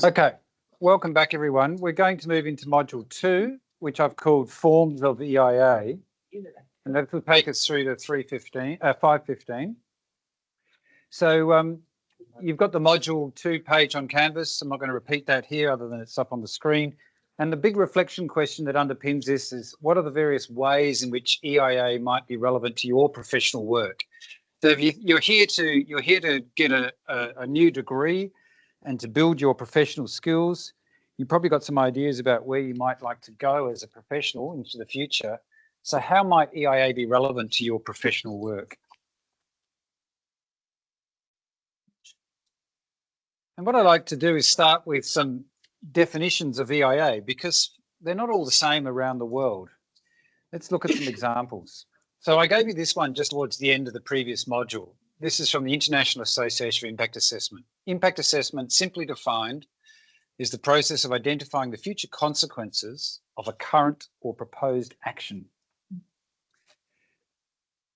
Okay, welcome back everyone. We're going to move into module 2, which I've called Forms of EIA, and that will take us through to 515. So you've got the module 2 page on Canvas. I'm not going to repeat that here other than it's up on the screen. And the big reflection question that underpins this is, what are the various ways in which EIA might be relevant to your professional work? So if you're here to get a new degree and to build your professional skills, you've probably got some ideas about where you might like to go as a professional into the future. So how might EIA be relevant to your professional work? And what I like to do is start with some definitions of EIA, because they're not all the same around the world. Let's look at some examples. So I gave you this one just towards the end of the previous module. This is from the International Association for Impact Assessment. Impact assessment, simply defined, is the process of identifying the future consequences of a current or proposed action.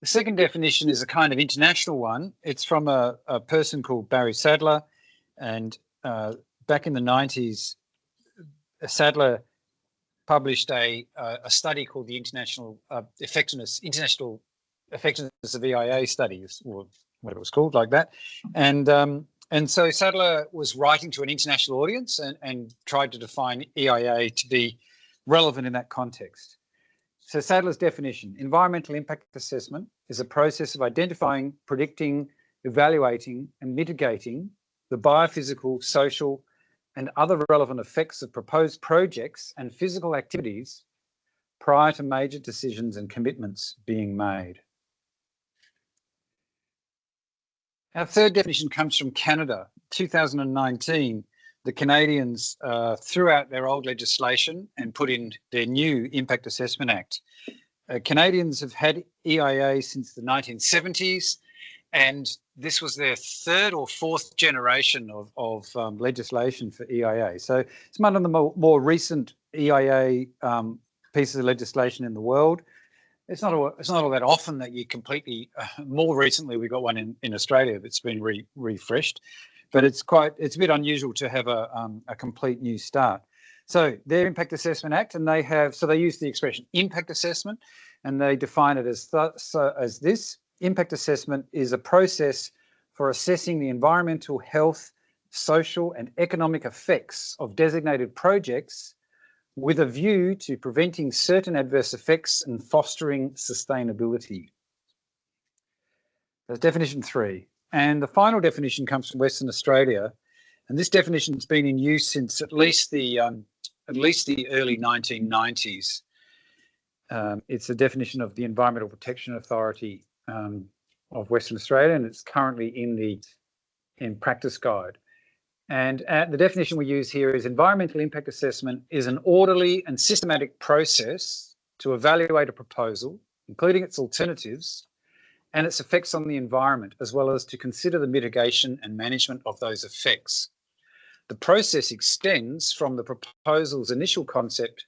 The second definition is a kind of international one. It's from a person called Barry Sadler, and back in the 90s, Sadler published a study called the International Effectiveness of EIA Studies, or whatever it was called, like that. And so Sadler was writing to an international audience and tried to define EIA to be relevant in that context. So Sadler's definition: environmental impact assessment is a process of identifying, predicting, evaluating, and mitigating the biophysical, social, and other relevant effects of proposed projects and physical activities prior to major decisions and commitments being made. Our third definition comes from Canada. 2019, the Canadians threw out their old legislation and put in their new Impact Assessment Act. Canadians have had EIA since the 1970s, and this was their third or fourth generation of legislation for EIA. So it's one of the more recent EIA pieces of legislation in the world. It's not all that often that you completely. More recently, we got one in Australia that's been refreshed, but it's a bit unusual to have a complete new start. So their Impact Assessment Act, and they use the expression impact assessment, and they define it as this. Impact assessment is a process for assessing the environmental, health, social, and economic effects of designated projects with a view to preventing certain adverse effects and fostering sustainability. That's definition 3. And the final definition comes from Western Australia, and this definition has been in use since at least the early 1990s. It's a definition of the Environmental Protection Authority of Western Australia, and it's currently in practice guide. And the definition we use here is: environmental impact assessment is an orderly and systematic process to evaluate a proposal, including its alternatives and its effects on the environment, as well as to consider the mitigation and management of those effects. The process extends from the proposal's initial concept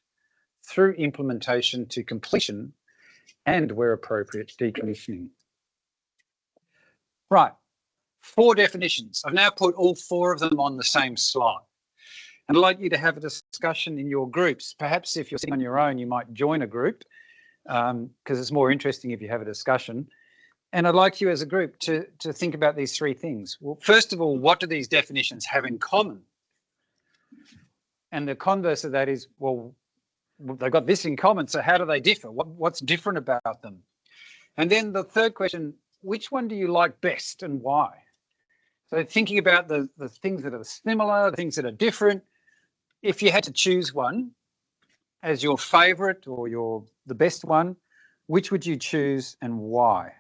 through implementation to completion, and, where appropriate, decommissioning. Right, 4 definitions. I've now put all 4 of them on the same slide. And I'd like you to have a discussion in your groups. Perhaps if you're sitting on your own, you might join a group, because it's more interesting if you have a discussion. And I'd like you as a group to think about these 3 things. Well, first of all, what do these definitions have in common? And the converse of that is, well, they've got this in common, so how do they differ? What's different about them? And then the third question, which one do you like best and why? So thinking about the things that are similar, the things that are different, if you had to choose one as your favourite or the best one, which would you choose and why?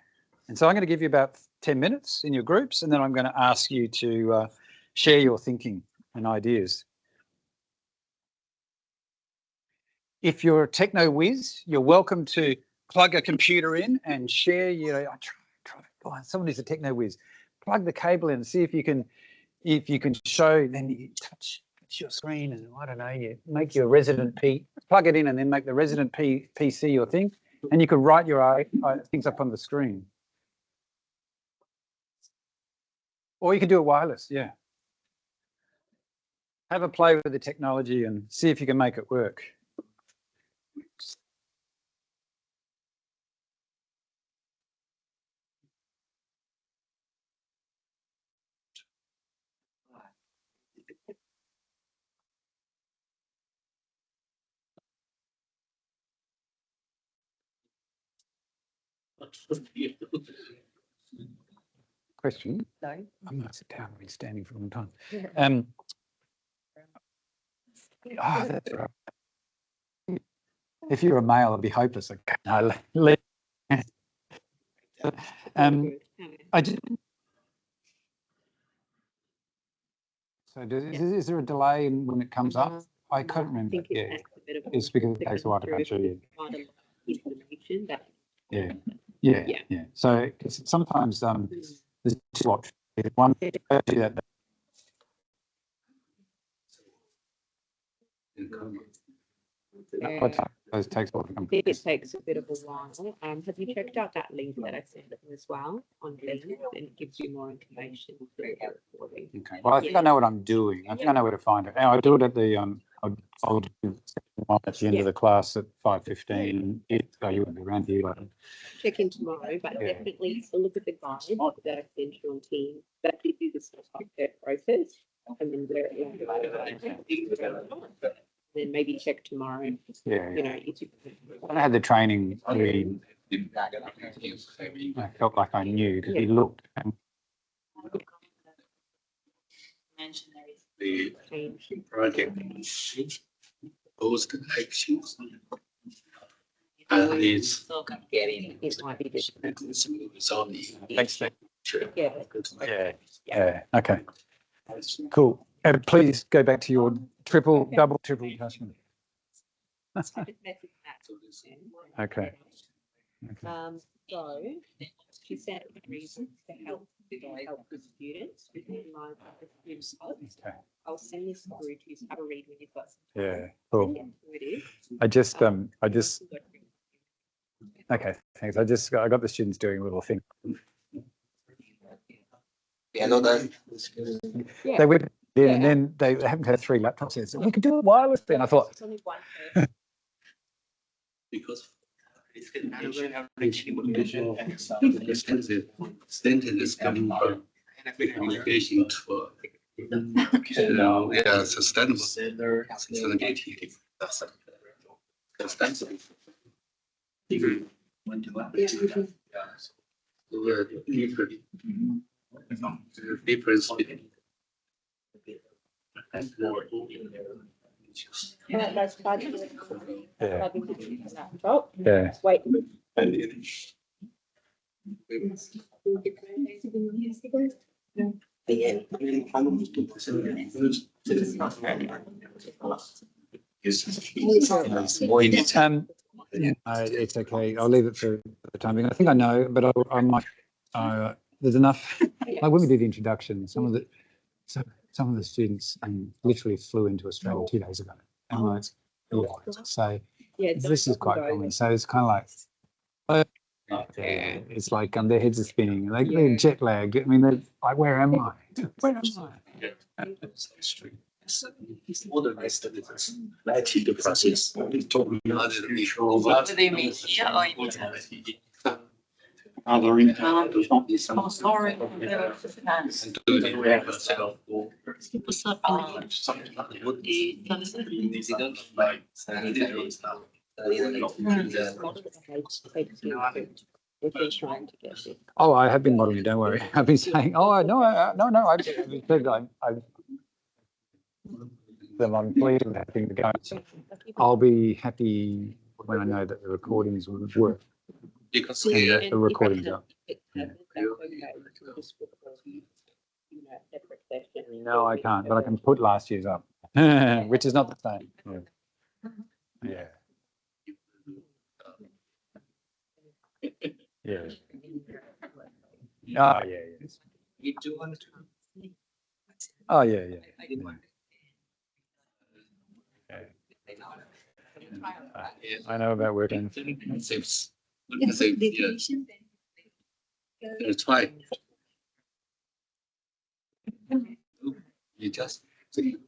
And so I'm going to give you about 10 minutes in your groups, and then I'm going to ask you to share your thinking and ideas. If you're a techno whiz, you're welcome to plug a computer in and share. Someone who's a techno whiz, plug the cable in and see if you can show. Then you touch your screen and I don't know, you make your resident P, plug it in and then make the resident PC your thing. And you could write your things up on the screen. Or you could do it wireless, yeah. Have a play with the technology and see if you can make it work. Question? No. I'm going to sit down. I've been standing for a long time. Yeah. That's right. If you're a male, it'd be hopeless. Okay, no, leave. I just. So is there a delay when it comes up? I can't remember. Yeah, it's because it takes a while to come through. Information that. Yeah. So sometimes there's two options. One, that those takes a while to come. It takes a bit of a while. Have you checked out that link that I sent as well on Link? And it gives you more information for the recording. Okay. Well, I think I know what I'm doing. I think I know where to find it. And I do it at the I'll do at the end of the class at 5:15. You won't be around here. But check in tomorrow, but definitely look at the guide that I sent you on Teams. That gives you the step process, and then where then maybe check tomorrow. Yeah. You know, when I had the training, I felt like I knew because he looked. And the project post actions and it's it might be different. thanks. Yeah. Yeah. Okay. Cool. And please go back to your double, triple adjustment. Okay. So she said reasons to help the students with live students. Okay. I'll send this through to you. Have a read when you've got some. Yeah. Cool. It is. I just. Okay. Thanks. I got the students doing a little thing. Yeah, no, that. Yeah. They went in and then they haven't had 3 laptops yet. So we could do it wirelessly. And I thought. It's only one person. Because it's motivation sentence coming from communication to sustainable sustainability. Difference between Let's try to do it. Yeah. Laptop. Yeah. Wait. It's okay. I'll leave it for the time being. I think I know, but I might. There's enough. Like when we did the introduction, some of the students literally flew into Australia 2 days ago, and so this is quite common. So it's kind of like, it's like their heads are spinning, like they're jet lagged. I mean, they're like, where am I? Where am I? all the rest of it is the process. Totally What do they mean here or in Oh, sorry. Oh, I have been modeling. Don't worry. I've been saying, oh no. I've I'm pleased with everything to go. I'll be happy when I know that the recordings will work. because The recordings are. No, I can't, but I can put last year's up, which is not the same. Yeah. Yeah. Oh, yeah. you do want to. Oh, yeah. I know about working. It's a, yeah, it's fine. You just in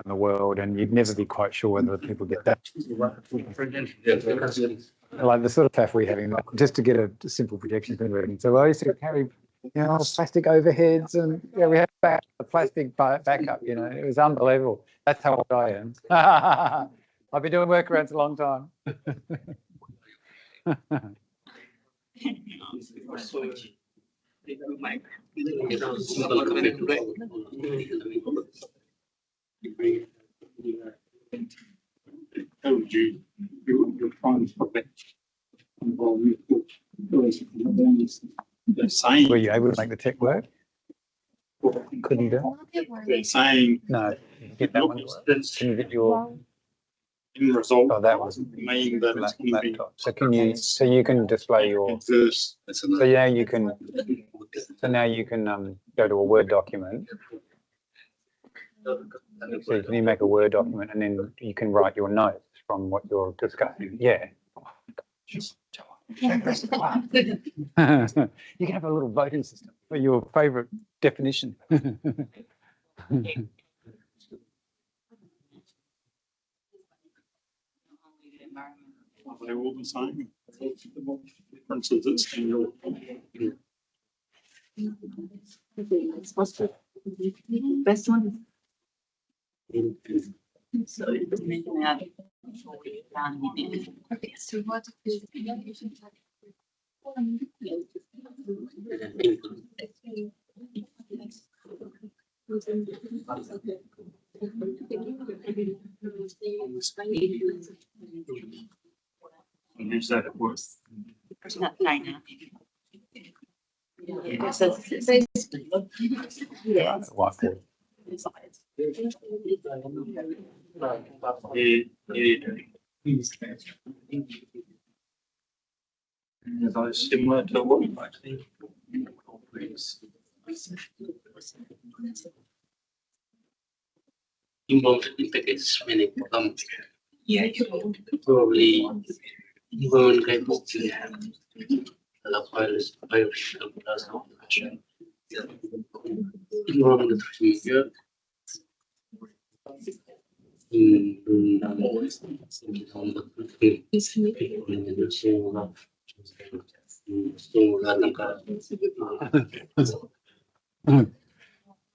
the world, and you'd never be quite sure whether people get that. Like the sort of faff we're having, just to get a simple projection thing working. So I used to carry, plastic overheads, and we had a plastic backup. It was unbelievable. That's how old I am. I've been doing workarounds a long time. You're trying to they're saying, Were you able to make the tech work? Couldn't do they're saying No. Get that one. Can you get your? in result Oh, that wasn't mean that it's going to be laptop. So you can display your. adverse. So now you can. So now you can go to a Word document. So can you make a Word document, and then you can write your notes from what you're discussing? Yeah. You can have a little voting system for your favourite definition. Are they all the same? Differences it's in your Best one. So it's making out. Okay, so what is use that at work. Yeah, so yes. Whiteboard. Are those similar to what we like? important package when it comes. Yeah, probably even kind of files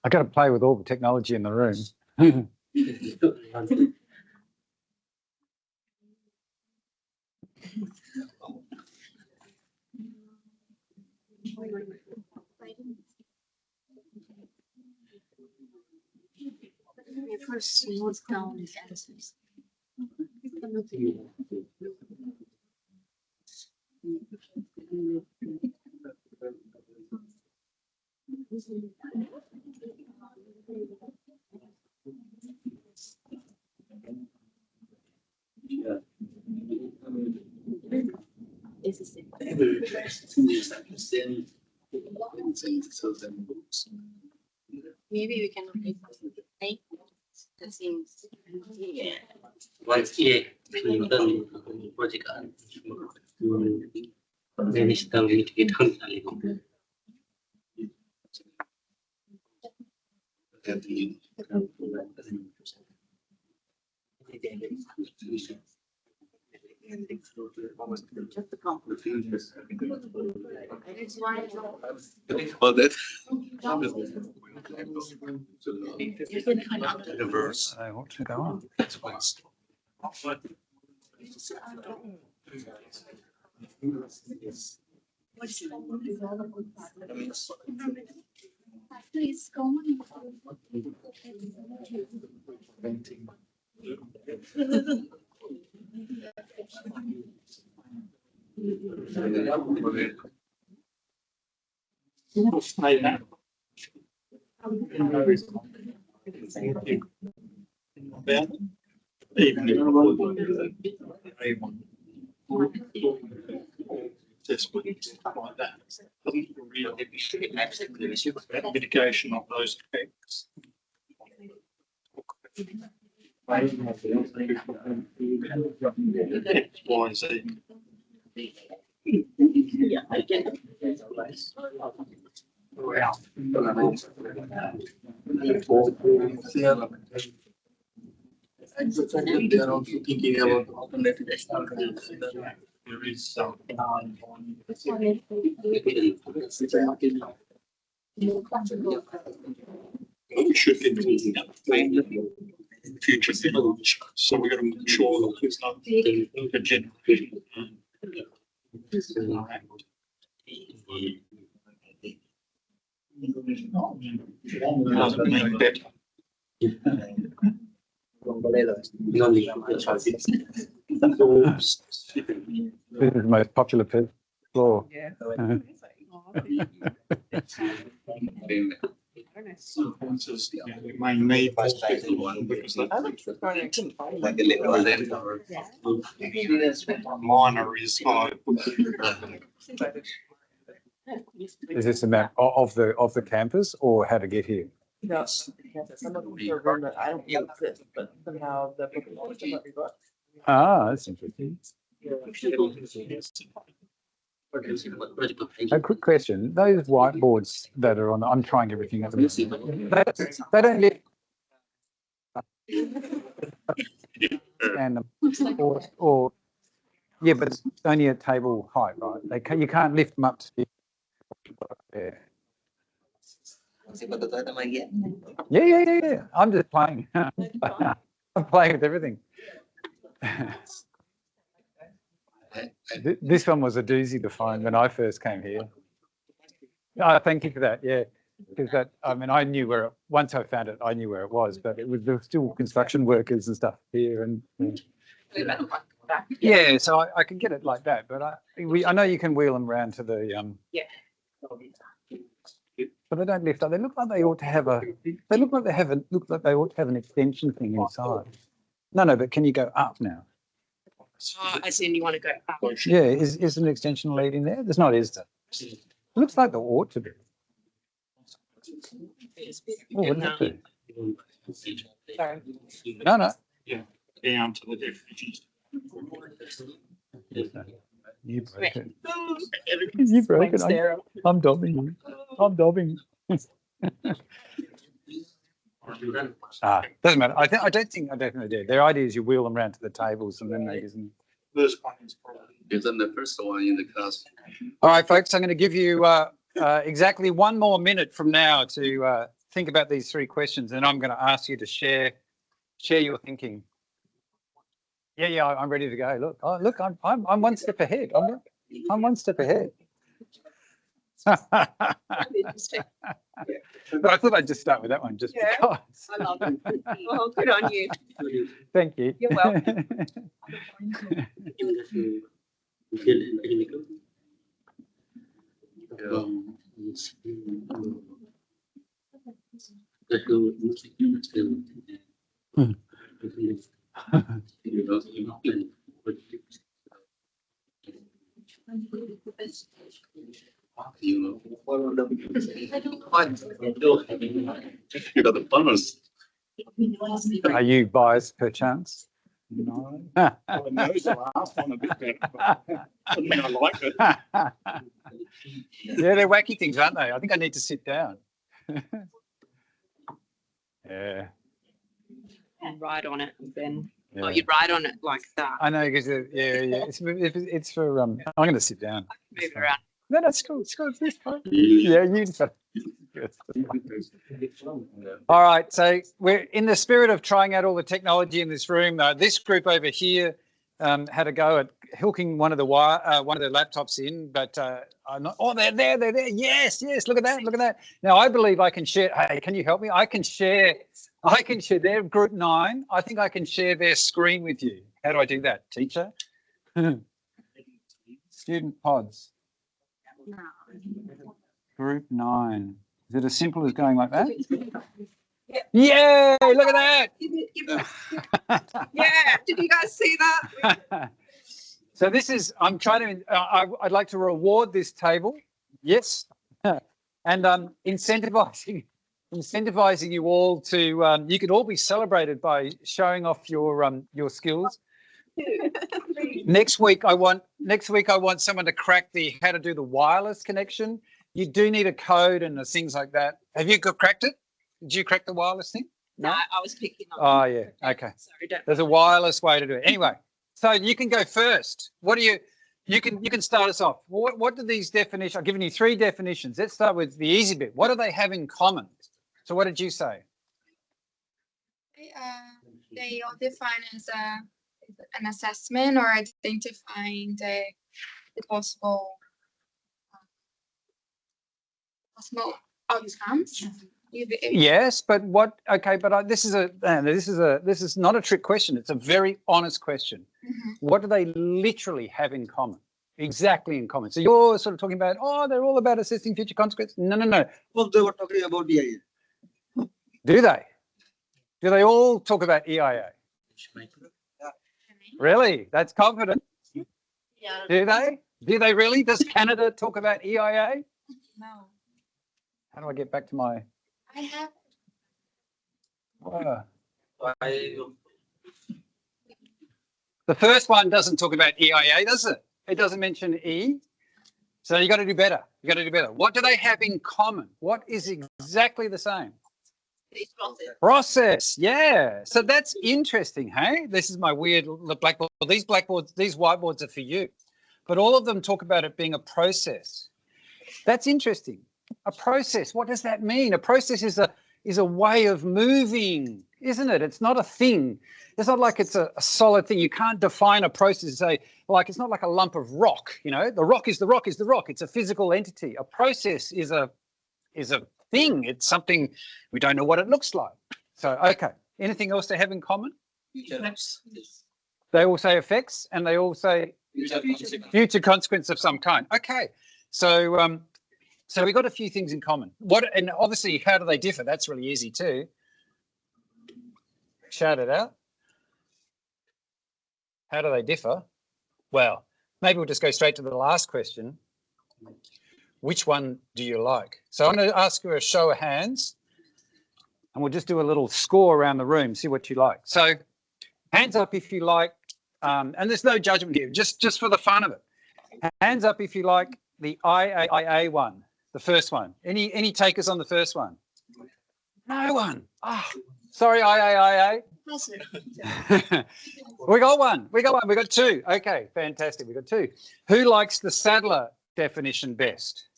I got to play with all the technology in the room. First note down the answers. Is the same. Maybe we can make the things. Yeah. once a Clinton project manage the mitigate just the compliment. It's why about that. Reverse. I want to go on. That's why. please go on. Even if A1 assessment, stuff like that, doesn't really mitigation of those effects. Y, Z. Yeah, I get it. They are also thinking about alternative external. There is we should be looking at the future village, so we're going to make sure that there's not a generation. Doesn't mean better. This is the most popular floor. Yeah. Uh-huh. Consequences, we may need more people because that minor is high. Is this a map of the campus or how to get here? No, some of them are run that I don't use it, but somehow the book is always let me book. Ah, that's interesting. A quick question. Those whiteboards that are on, I'm trying everything at the moment. They don't lift. And or yeah, but it's only at table height, right? You can't lift them up to be there. Yeah. I'm just playing. I'm playing with everything. This one was a doozy to find when I first came here. Oh, thank you for that. Yeah, because that, I mean, I knew where, once I found it, I knew where it was, but there were still construction workers and stuff here. And yeah, so I could get it like that, but I know you can wheel them around to the Yeah. But they don't lift up. They look like they ought to have they look like they ought to have an extension thing inside. No, but can you go up now? As in you want to go up. Yeah, is an extension lead in there? There's not, is there? It looks like there ought to be. Oh, what did that do? Sorry. No. Down to the definitions. You broke it. You broke it. I'm dobbing you. I'm dobbing. Doesn't matter. I don't think I definitely did. Their idea is you wheel them around to the tables and then they isn't. This one is probably. Isn't the first one in the class? All right, folks, I'm going to give you exactly 1 more minute from now to think about these 3 questions, and I'm going to ask you to share your thinking. Yeah, I'm ready to go. Look, I'm 1 step ahead. I'm 1 step ahead. But I thought I'd just start with that one, just because. I love it. Well, good on you. Thank you. You're welcome. You got the bonus. Are you biased perchance? No. I know the last one a bit better, but doesn't mean I like it. Yeah, they're wacky things, aren't they? I think I need to sit down. Yeah. And ride on it, then. Yeah. Oh, you'd ride on it like that. I know, because it's for I'm going to sit down. Move it around. No, that's cool. It's cool. It's fine. Yeah, you. All right, so we're in the spirit of trying out all the technology in this room. This group over here had a go at hooking one of the laptops in, but I'm not. Oh, they're there. Yes. Look at that. Now I believe I can share. Hey, can you help me? I can share. They're group 9. I think I can share their screen with you. How do I do that, teacher? Student pods. Group 9. Is it as simple as going like that? Yay! Look at that! Yeah, did you guys see that? So this is, I'm trying to, I'd like to reward this table. Yes. And incentivizing incentivizing you all to, you could all be celebrated by showing off your skills. Next week, I want someone to crack how to do the wireless connection. You do need a code and the things like that. Have you cracked it? Did you crack the wireless thing? No, I was picking on. Oh yeah. Okay. Sorry, don't. There's a wireless way to do it. Anyway, so you can go first. What do you can start us off. What do these definitions? I've given you 3 definitions. Let's start with the easy bit. What do they have in common? So what did you say? They all define as an assessment or identifying the possible outcomes. Yes, but what? Okay, but this is not a trick question. It's a very honest question. What do they literally have in common? Exactly in common. So you're sort of talking about, oh, they're all about assessing future consequences. No. Well, they were talking about the EIA. Do they? Do they all talk about EIA? Really? That's confident. Yeah. Do they? Do they really? Does Canada talk about EIA? No. How do I get back to my? I have. The first one doesn't talk about EIA, does it? It doesn't mention E. So you got to do better. You got to do better. What do they have in common? What is exactly the same? Process. Yeah. So that's interesting, hey? This is my weird blackboard. These whiteboards are for you. But all of them talk about it being a process. That's interesting. A process. What does that mean? A process is a way of moving, isn't it? It's not a thing. It's not like it's a solid thing. You can't define a process and say, like, it's not like a lump of rock, you know? The rock is the rock is the rock. It's a physical entity. A process is a thing. It's something we don't know what it looks like. So, okay. Anything else they have in common? They all say effects and they all say future consequence of some kind. Okay. So, so we got a few things in common. And obviously, how do they differ? That's really easy too. Shout it out. How do they differ? Well, maybe we'll just go straight to the last question. Which one do you like? So I'm going to ask you a show of hands and we'll just do a little score around the room, see what you like. So hands up if you like, and there's no judgment here, just for the fun of it. Hands up if you like the IAIA one, the first one. Any takers on the first one? No one. Oh, sorry, IAIA. We got one. We got 2. Okay, fantastic. We got 2. Who likes the Sadler definition best?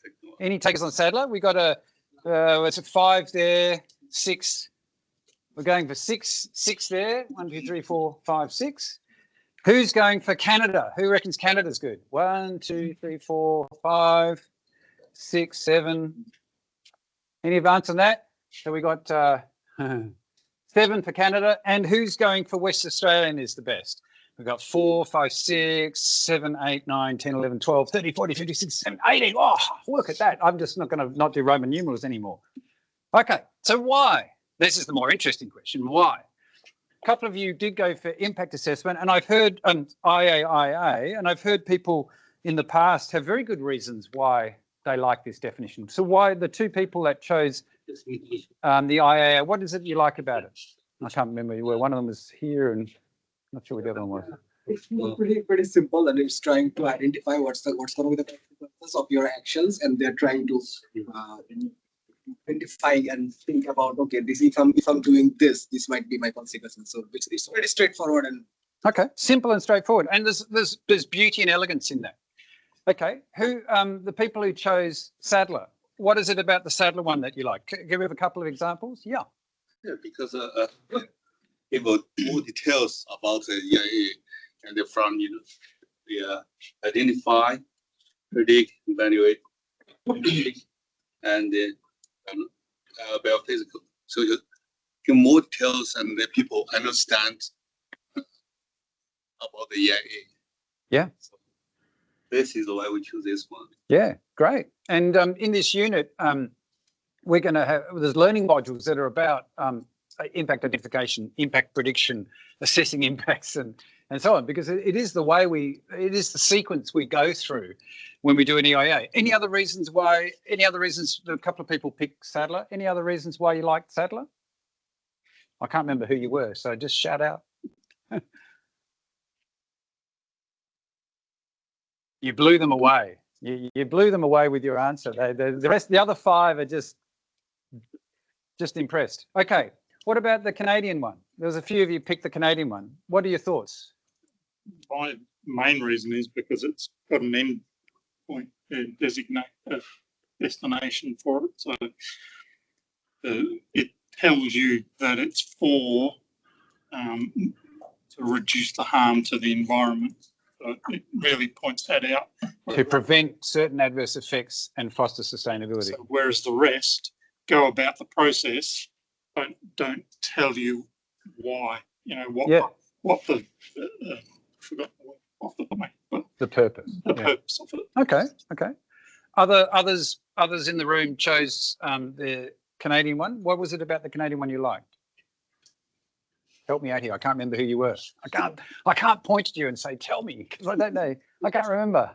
Any takers on Sadler? We got it's a 5 there, 6. We're going for 6 there. 1, 2, 3, 4, 5, 6. Who's going for Canada? Who reckons Canada's good? 1, 2, 3, 4, 5, 6, 7. Any advance on that? So we got 7 for Canada. And who's going for West Australian is the best? We've got 4, 5, 6, 7, 8, 9, 10, 11, 12, 13, 14, 15, 16, 17, 18. Oh, look at that. I'm just not going to not do Roman numerals anymore. Okay, so why? This is the more interesting question. Why? A couple of you did go for impact assessment, and I've heard IAIA, and I've heard people in the past have very good reasons why they like this definition. So why the 2 people that chose the IAIA, what is it you like about it? I can't remember where one of them was here and not sure what the other one was. It's pretty simple, and it's trying to identify what's going to be the purpose of your actions, and they're trying to identify and think about, okay, this if I'm doing this might be my consequences. So it's very straightforward and okay, simple and straightforward, and there's beauty and elegance in that. Okay, who the people who chose Sadler? What is it about the Sadler one that you like? Give me a couple of examples. Yeah. Yeah, because people more details about the EIA, and they're from identify, predict, evaluate, and biophysical. So you give more details and the people understand about the EIA. Yeah. So this is why we choose this one. Yeah, great. And in this unit, we're going to have, there's learning modules that are about impact identification, impact prediction, assessing impacts, and and so on, because it is the way it is the sequence we go through when we do an EIA. Any other reasons why, a couple of people picked Sadler, any other reasons why you liked Sadler? I can't remember who you were, so just shout out. You blew them away. You blew them away with your answer. The other five are just impressed. Okay, what about the Canadian one? There was a few of you picked the Canadian one. What are your thoughts? My main reason is because it's got an end point, designate a destination for it. So it tells you that it's for to reduce the harm to the environment. So it really points that out. To prevent certain adverse effects and foster sustainability. So whereas the rest go about the process, but don't tell you why. You know what the forgot the word off the top of my head, but the purpose. The purpose of it. Okay. Others in the room chose the Canadian one. What was it about the Canadian one you liked? Help me out here. I can't remember who you were. I can't point at you and say, tell me, because I don't know. I can't remember.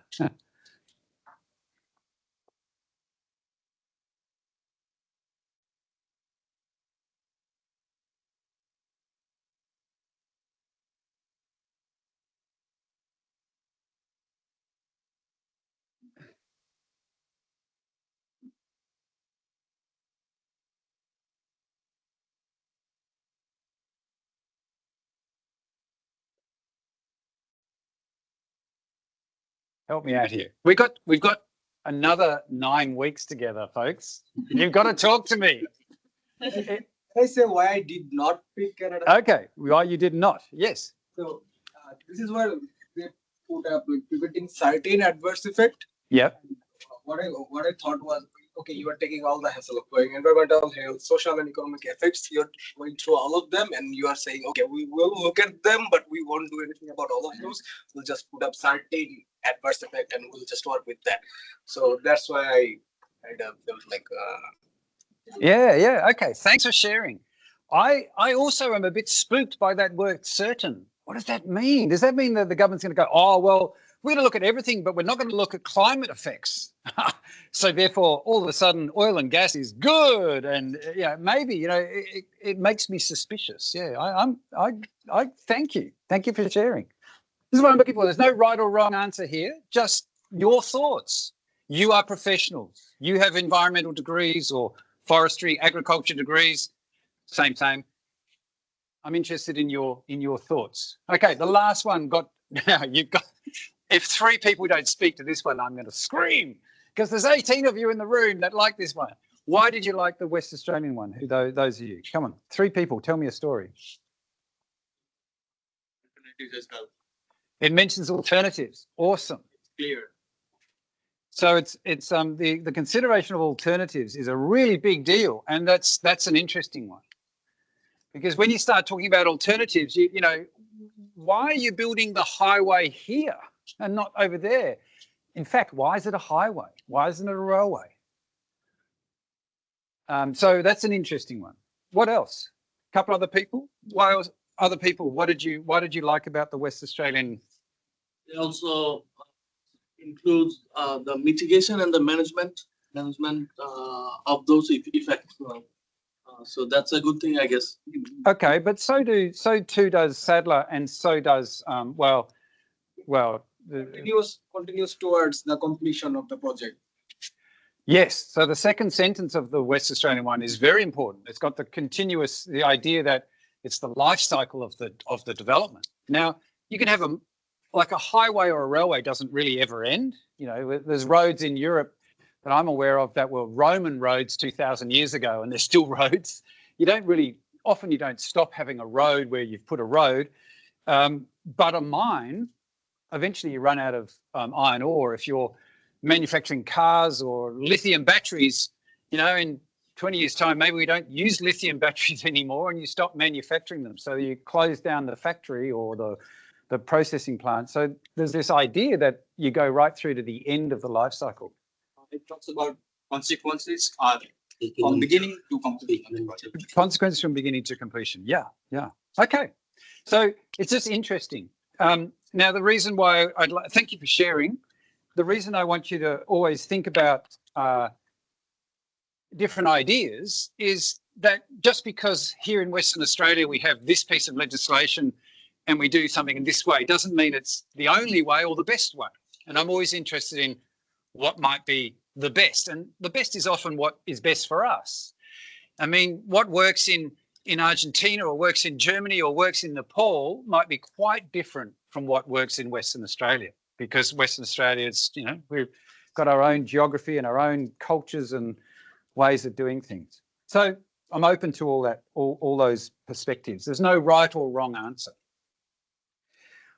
Help me out here. We've got another 9 weeks together, folks. You've got to talk to me. I say why I did not pick Canada. Okay, why you did not? Yes. So this is where they put up like preventing certain adverse effect. Yep. What I thought was, okay, you are taking all the hassle of going environmental, health, social and economic effects. You're going through all of them and you are saying, okay, we will look at them, but we won't do anything about all of those. We'll just put up certain adverse effect and we'll just work with that. So that's why I kind of felt like Yeah. Okay. Thanks for sharing. I also am a bit spooked by that word certain. What does that mean? Does that mean that the government's going to go, oh, well, we're going to look at everything, but we're not going to look at climate effects. So therefore, all of a sudden, oil and gas is good. And maybe, it makes me suspicious. Yeah, I thank you. Thank you for sharing. This is what I'm looking for. There's no right or wrong answer here, just your thoughts. You are professionals. You have environmental degrees or forestry, agriculture degrees. Same. I'm interested in your thoughts. Okay, the last one if 3 people don't speak to this one, I'm going to scream because there's 18 of you in the room that like this one. Why did you like the West Australian one? Those of you? Come on, 3 people, tell me a story. It mentions alternatives. Awesome. clear. So it's the consideration of alternatives is a really big deal, and that's an interesting one. Because when you start talking about alternatives, why are you building the highway here and not over there? In fact, why is it a highway? Why isn't it a railway? So that's an interesting one. What else? A couple other people? Why else? Other people? What did you like about the West Australian? It also includes the mitigation and the management of those effects. So that's a good thing, I guess. Okay, but so too does Sadler, and so does Continues towards the completion of the project. Yes. So the second sentence of the West Australian one is very important. It's got the idea that it's the life cycle of the development. Now you can have a highway or a railway doesn't really ever end. There's roads in Europe that I'm aware of that were Roman roads 2,000 years ago, and they're still roads. You don't stop having a road where you've put a road, but a mine, eventually you run out of iron ore. If you're manufacturing cars or lithium batteries, in 20 years' time, maybe we don't use lithium batteries anymore and you stop manufacturing them. So you close down the factory or the processing plant. So there's this idea that you go right through to the end of the life cycle. It talks about consequences are from beginning to completion. Consequences from beginning to completion. Yeah. Okay. So it's just interesting. Now, the reason why thank you for sharing. The reason I want you to always think about different ideas is that just because here in Western Australia we have this piece of legislation and we do something in this way doesn't mean it's the only way or the best way. And I'm always interested in what might be the best. And the best is often what is best for us. I mean, what works in Argentina or works in Germany or works in Nepal might be quite different from what works in Western Australia, because Western Australia is, you know, we've got our own geography and our own cultures and ways of doing things. So I'm open to all that, all those perspectives. There's no right or wrong answer.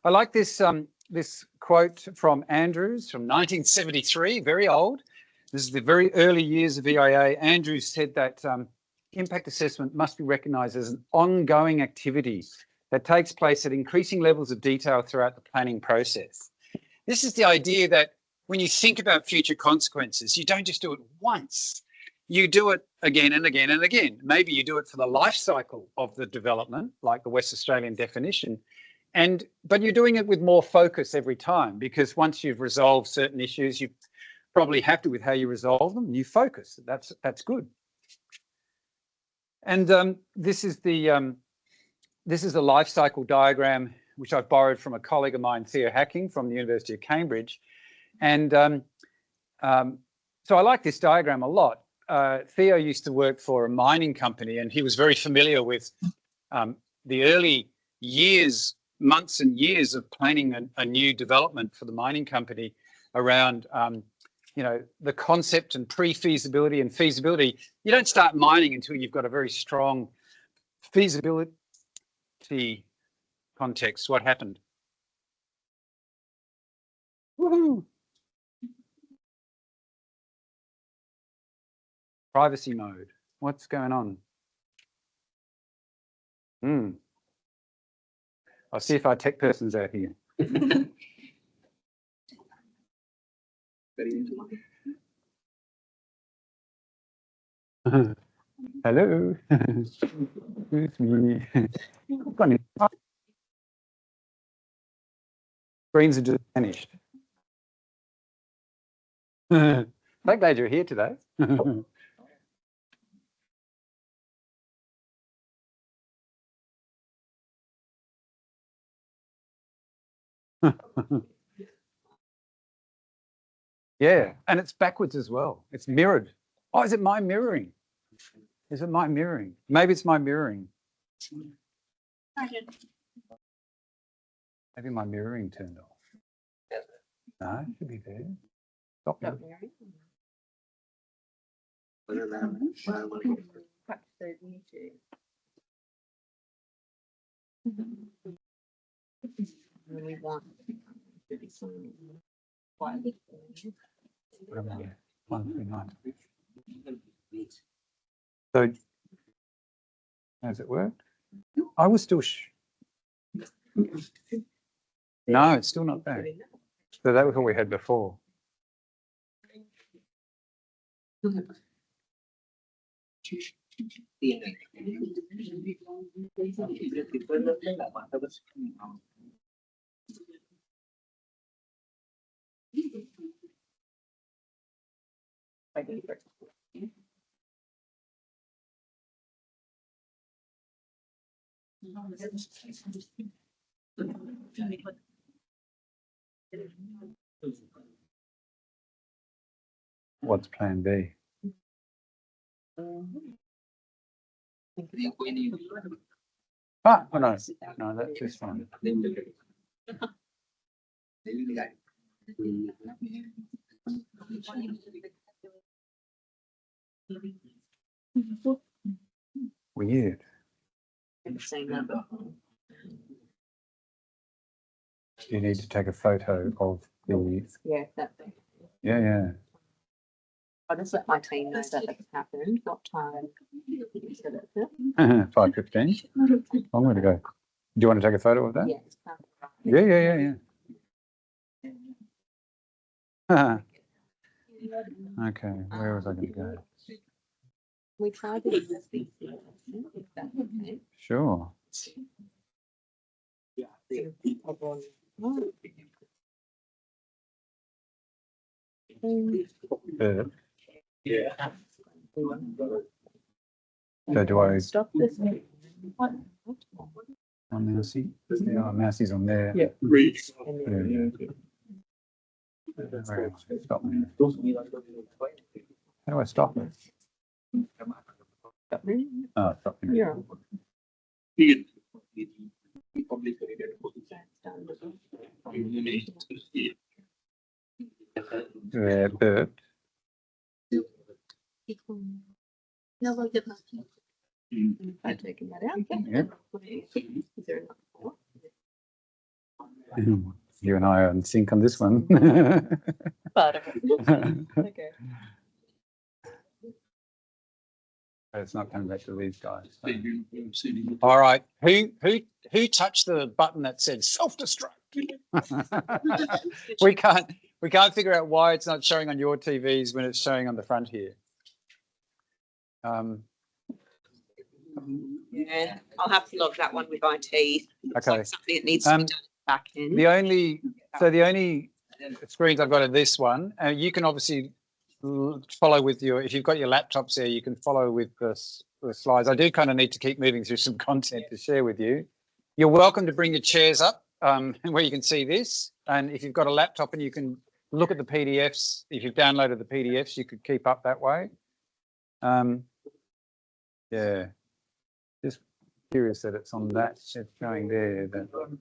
I like this this quote from Andrews from 1973, very old. This is the very early years of EIA. Andrews said that impact assessment must be recognised as an ongoing activity that takes place at increasing levels of detail throughout the planning process. This is the idea that when you think about future consequences, you don't just do it once. You do it again and again and again. Maybe you do it for the life cycle of the development, like the West Australian definition, but you're doing it with more focus every time, because once you've resolved certain issues, you probably happy with how you resolve them, and you focus. That's good. And this is the life cycle diagram which I've borrowed from a colleague of mine, Theo Hacking, from the University of Cambridge, and so I like this diagram a lot. Theo used to work for a mining company, and he was very familiar with the early years, months and years of planning a new development for the mining company around, you know, the concept and pre-feasibility and feasibility. You don't start mining until you've got a very strong feasibility context. What happened? Woohoo! Privacy mode. What's going on? I'll see if our tech person's out here. Hello. It's me. Screens are just vanished. I'm glad you're here today. Yeah, and it's backwards as well. It's mirrored. Oh, is it my mirroring? Is it my mirroring? Maybe it's my mirroring. Maybe my mirroring turned off. No, it should be there. Stop mirroring. We want to be seen. What am I? 139. So, has it worked? I was still. No, it's still not back. So that was what we had before. What's plan B? Ah, oh, no, no, that's just fine. Weird. You need to take a photo of the. Yeah, that thing. Yeah, yeah. I'll just let my team know that it's happened. What time? 5:15. I'm going to go. Do you want to take a photo of that? Yes. Yeah. Okay, where was I going to go? We tried to use this. If that's okay. Sure. Yeah. So do I? Stop this. On Mousy? Yeah, Mousy's on there. Yeah. Read. There we go. Where am I? Stop me. How do I stop it? Oh, stop me. Yeah. You Yeah, but No, look at that. By taking that out. Yeah. Is there another one? you and I are in sync on this one. Part of it. Okay. It's not coming back to these guys. so. can. All right. Who touched the button that said self-destruct? we can't figure out why it's not showing on your TVs when it's showing on the front here. Yeah, I'll have to log that one with IT. Looks Okay. like something that needs to be done back in. The only screens I've got are this one. You can obviously follow with if you've got your laptops there, you can follow with the slides. I do kind of need to keep moving through some content to share with you. You're welcome to bring your chairs up where you can see this. And if you've got a laptop and you can look at the PDFs, if you've downloaded the PDFs, you could keep up that way. Yeah, just curious that it's on that, it's showing there.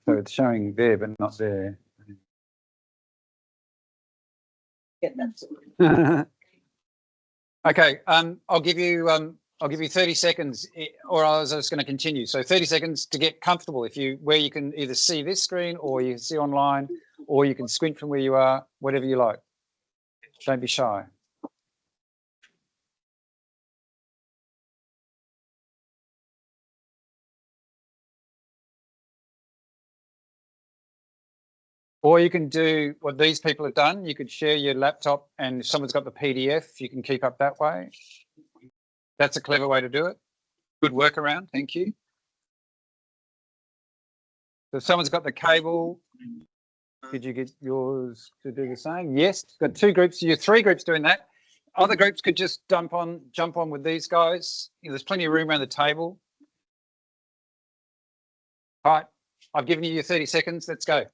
So it's showing there, but not there. Get that. Okay, I'll give you 30 seconds, or I was just going to continue. So 30 seconds to get comfortable. Where you can either see this screen, or you can see online, or you can squint from where you are, whatever you like. Don't be shy. Or you can do what these people have done. You could share your laptop, and if someone's got the PDF, you can keep up that way. That's a clever way to do it. Good workaround. Thank you. So if someone's got the cable, did you get yours to do the same? Yes, got 2 groups. You're 3 groups doing that. Other groups could just jump on with these guys. There's plenty of room around the table. All right, I've given you your 30 seconds. Let's go.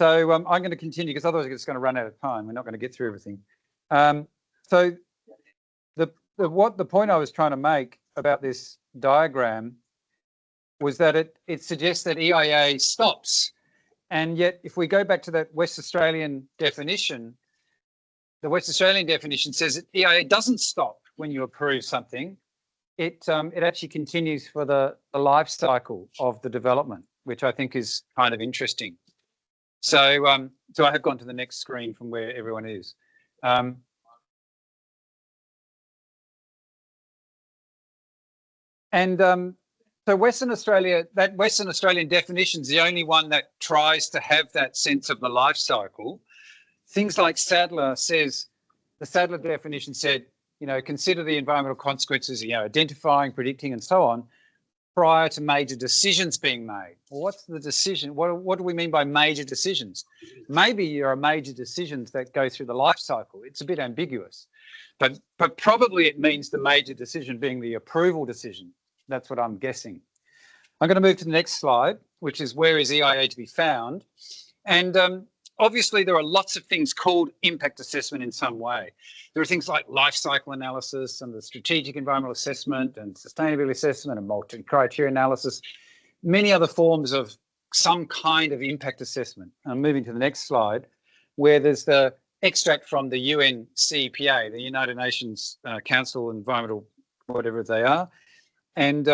So I'm going to continue because otherwise it's going to run out of time. We're not going to get through everything. So the point I was trying to make about this diagram was that it suggests that EIA stops. And yet, if we go back to that West Australian definition, the West Australian definition says that EIA doesn't stop when you approve something. It actually continues for the life cycle of the development, which I think is kind of interesting. So I have gone to the next screen from where everyone is. So Western Australia, that Western Australian definition is the only one that tries to have that sense of the life cycle. Things like Sadler says, the Sadler definition said, consider the environmental consequences, identifying, predicting, and so on, prior to major decisions being made. Well, what's the decision? What do we mean by major decisions? Maybe there are major decisions that go through the life cycle. It's a bit ambiguous, but probably it means the major decision being the approval decision. That's what I'm guessing. I'm going to move to the next slide, which is where is EIA to be found? And obviously there are lots of things called impact assessment in some way. There are things like life cycle analysis and the strategic environmental assessment and sustainability assessment and multi-criteria analysis, many other forms of some kind of impact assessment. I'm moving to the next slide, where there's the extract from the UNCEPA, the United Nations Council on Environmental, whatever they are. And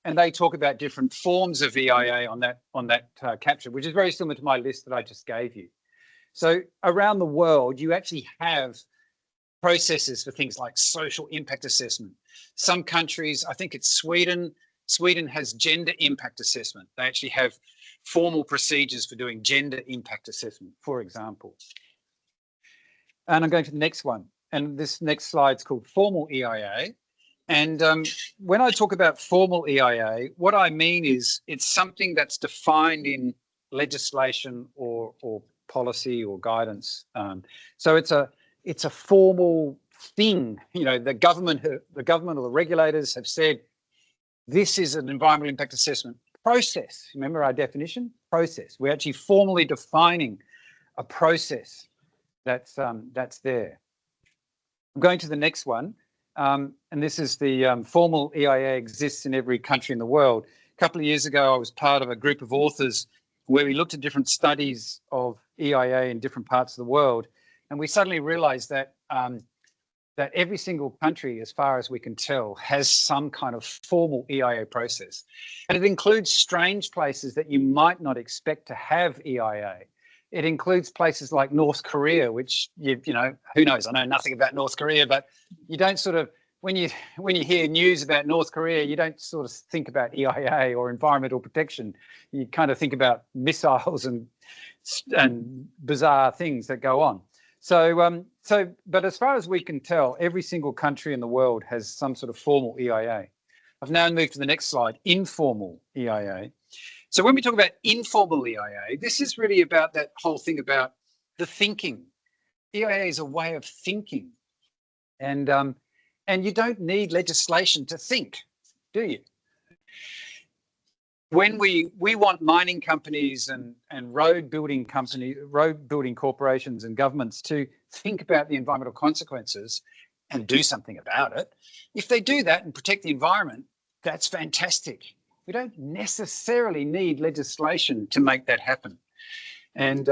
they talk about different forms of EIA on that capture, which is very similar to my list that I just gave you. So around the world, you actually have processes for things like social impact assessment. Some countries, I think it's Sweden has gender impact assessment. They actually have formal procedures for doing gender impact assessment, for example. And I'm going to the next one. And this next slide is called formal EIA. And when I talk about formal EIA, what I mean is it's something that's defined in legislation or policy or guidance. So it's a formal thing. You know, the government or the regulators have said this is an environmental impact assessment process. Remember our definition? Process. We're actually formally defining a process that's there. I'm going to the next one. And this is the formal EIA exists in every country in the world. A couple of years ago, I was part of a group of authors where we looked at different studies of EIA in different parts of the world. And we suddenly realized that that every single country, as far as we can tell, has some kind of formal EIA process. And it includes strange places that you might not expect to have EIA. It includes places like North Korea, which you know, who knows? I know nothing about North Korea, but you don't sort of, when you hear news about North Korea, you don't sort of think about EIA or environmental protection. You kind of think about missiles and bizarre things that go on. So, but as far as we can tell, every single country in the world has some sort of formal EIA. I've now moved to the next slide, informal EIA. So when we talk about informal EIA, this is really about that whole thing about the thinking. EIA is a way of thinking, and you don't need legislation to think, do you? When we want mining companies and road building corporations and governments to think about the environmental consequences and do something about it, if they do that and protect the environment, that's fantastic. We don't necessarily need legislation to make that happen. And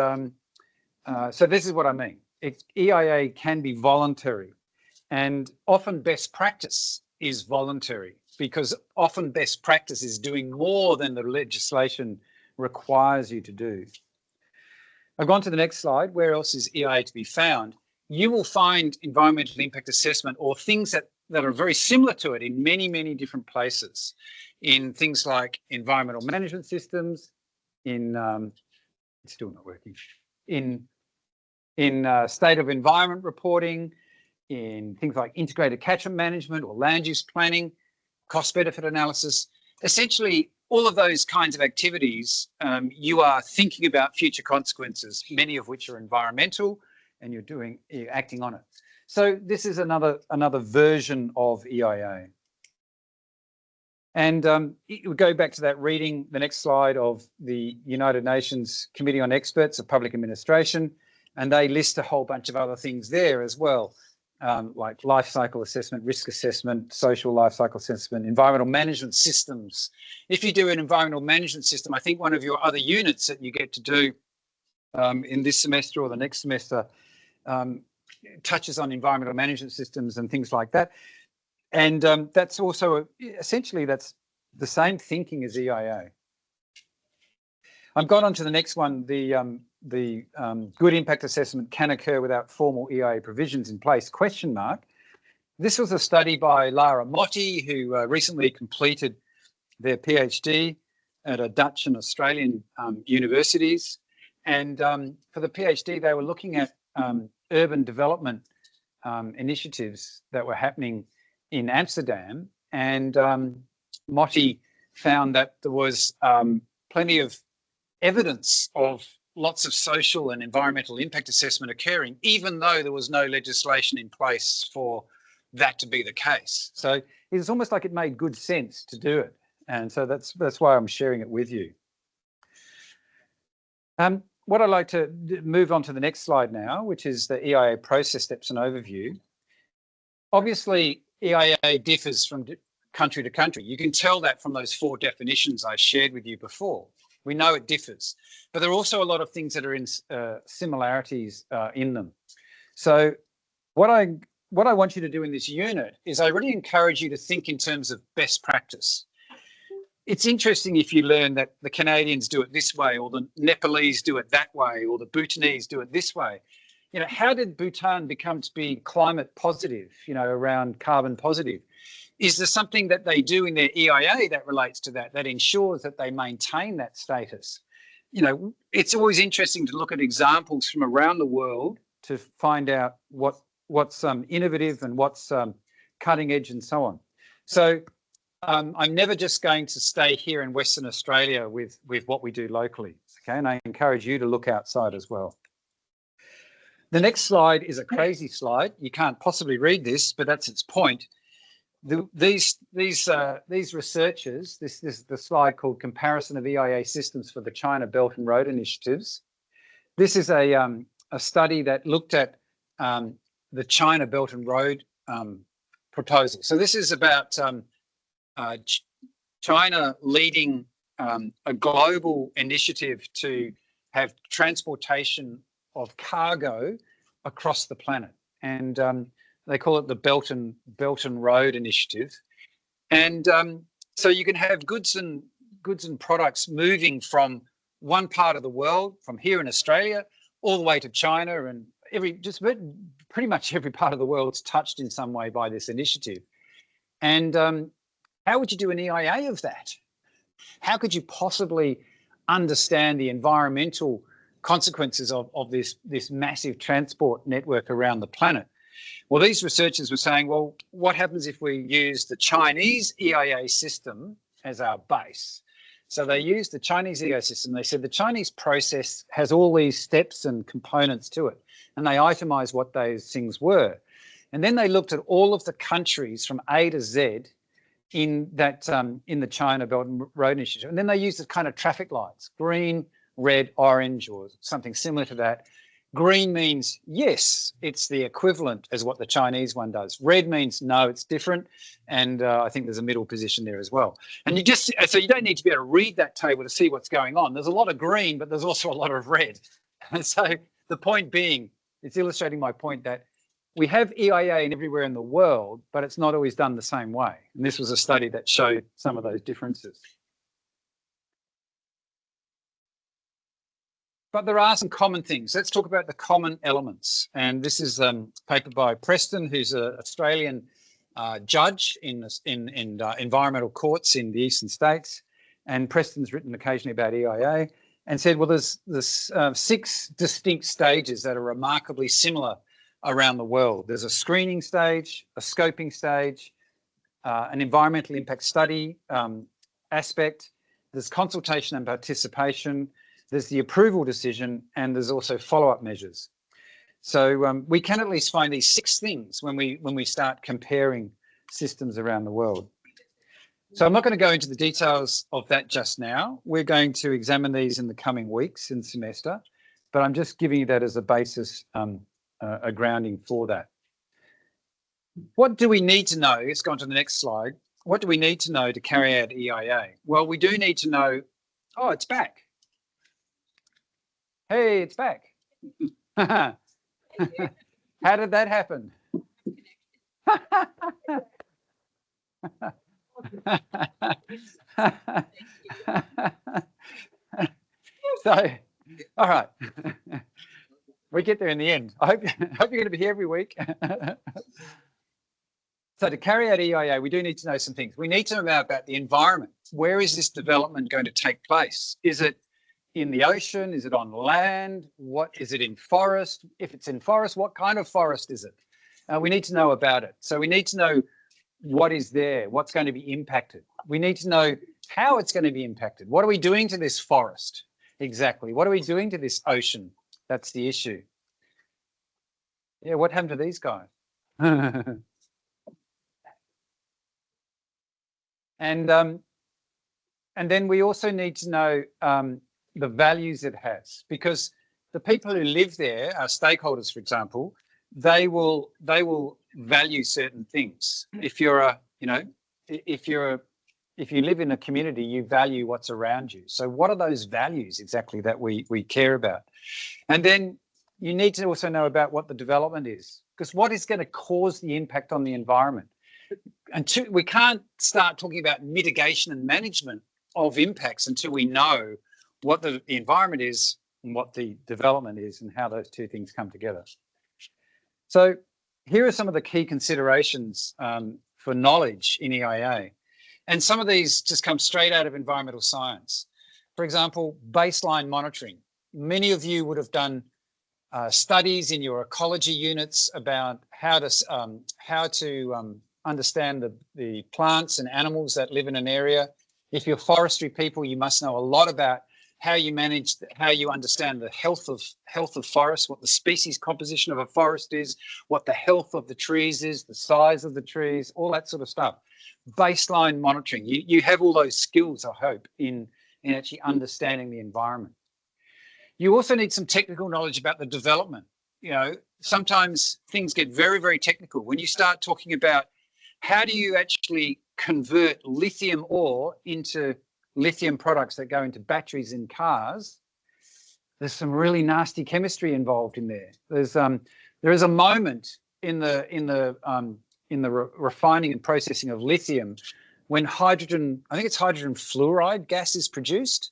so this is what I mean. EIA can be voluntary, and often best practice is voluntary, because often best practice is doing more than the legislation requires you to do. I've gone to the next slide. Where else is EIA to be found? You will find environmental impact assessment or things that are very similar to it in many, many different places, in things like environmental management systems, in it's still not working, in state of environment reporting, in things like integrated catchment management or land use planning, cost benefit analysis. Essentially, all of those kinds of activities, you are thinking about future consequences, many of which are environmental, and you're acting on it. So this is another version of EIA. And we go back to that reading, the next slide, of the United Nations Committee on Experts of Public Administration, and they list a whole bunch of other things there as well, like life cycle assessment, risk assessment, social life cycle assessment, environmental management systems. If you do an environmental management system, I think one of your other units that you get to do in this semester or the next semester touches on environmental management systems and things like that. And that's also, essentially, that's the same thinking as EIA. I've gone on to the next one. The good impact assessment can occur without formal EIA provisions in place, ? This was a study by Lara Motti, who recently completed their PhD at a Dutch and Australian universities. And for the PhD, they were looking at urban development initiatives that were happening in Amsterdam, and Motti found that there was plenty of evidence of lots of social and environmental impact assessment occurring, even though there was no legislation in place for that to be the case. So it's almost like it made good sense to do it, and so that's why I'm sharing it with you. What I'd like to move on to the next slide now, which is the EIA process steps and overview. Obviously, EIA differs from country to country. You can tell that from those 4 definitions I shared with you before. We know it differs, but there are also a lot of things that are in similarities in them. So what I want you to do in this unit is I really encourage you to think in terms of best practice. It's interesting if you learn that the Canadians do it this way, or the Nepalese do it that way, or the Bhutanese do it this way. You know, how did Bhutan become to be climate positive, you know, around carbon positive? Is there something that they do in their EIA that relates to that, that ensures that they maintain that status? You know, it's always interesting to look at examples from around the world to find out what's innovative and what's cutting edge and so on. So I'm never just going to stay here in Western Australia with what we do locally, okay? And I encourage you to look outside as well. The next slide is a crazy slide. You can't possibly read this, but that's its point. These researchers, this is the slide called Comparison of EIA Systems for the China Belt and Road Initiatives. This is a study that looked at the China Belt and Road proposal. So this is about China leading a global initiative to have transportation of cargo across the planet, and they call it the Belt and Road Initiative. And so you can have goods and products moving from one part of the world, from here in Australia, all the way to China, and pretty much every part of the world's touched in some way by this initiative. And how would you do an EIA of that? How could you possibly understand the environmental consequences of this massive transport network around the planet? Well, these researchers were saying, well, what happens if we use the Chinese EIA system as our base? So they used the Chinese EIA system. They said the Chinese process has all these steps and components to it, and they itemized what those things were. And then they looked at all of the countries from A to Z in that in the China Belt and Road Initiative. And then they used the kind of traffic lights, green, red, orange, or something similar to that. Green means yes, it's the equivalent as what the Chinese one does. Red means no, it's different. And I think there's a middle position there as well. And so you don't need to be able to read that table to see what's going on. There's a lot of green, but there's also a lot of red. And so the point being, it's illustrating my point that we have EIA everywhere in the world, but it's not always done the same way. And this was a study that showed some of those differences. But there are some common things. Let's talk about the common elements. And this is a paper by Preston, who's an Australian judge in environmental courts in the eastern states. And Preston's written occasionally about EIA and said, well, there's 6 distinct stages that are remarkably similar around the world. There's a screening stage, a scoping stage, an environmental impact study aspect, there's consultation and participation, there's the approval decision, and there's also follow-up measures. So we can at least find these 6 things when we start comparing systems around the world. So I'm not going to go into the details of that just now. We're going to examine these in the coming weeks in the semester, but I'm just giving you that as a basis, a grounding for that. What do we need to know? Let's go on to the next slide. What do we need to know to carry out EIA? Well, we do need to know, oh, it's back. Hey, it's back. How did that happen? So, all right. We get there in the end. I hope you're going to be here every week. So to carry out EIA, we do need to know some things. We need to know about the environment. Where is this development going to take place? Is it in the ocean? Is it on land? What is it in forest? If it's in forest, what kind of forest is it? We need to know about it. So we need to know what is there, what's going to be impacted. We need to know how it's going to be impacted. What are we doing to this forest? Exactly. What are we doing to this ocean? That's the issue. Yeah, what happened to these guys? And then we also need to know the values it has, because the people who live there, our stakeholders, for example, they will value certain things. If you live in a community, you value what's around you. So what are those values exactly that we care about? And then you need to also know about what the development is, because what is going to cause the impact on the environment? And we can't start talking about mitigation and management of impacts until we know what the environment is and what the development is and how those two things come together. So here are some of the key considerations for knowledge in EIA. And some of these just come straight out of environmental science. For example, baseline monitoring. Many of you would have done studies in your ecology units about how to understand the plants and animals that live in an area. If you're forestry people, you must know a lot about how you manage, how you understand the health of forests, what the species composition of a forest is, what the health of the trees is, the size of the trees, all that sort of stuff. Baseline monitoring. You have all those skills, I hope, in actually understanding the environment. You also need some technical knowledge about the development. You know, sometimes things get very, very technical. When you start talking about how do you actually convert lithium ore into lithium products that go into batteries in cars, there's some really nasty chemistry involved in there. There is a moment in the refining and processing of lithium when hydrogen, I think it's hydrogen fluoride gas is produced.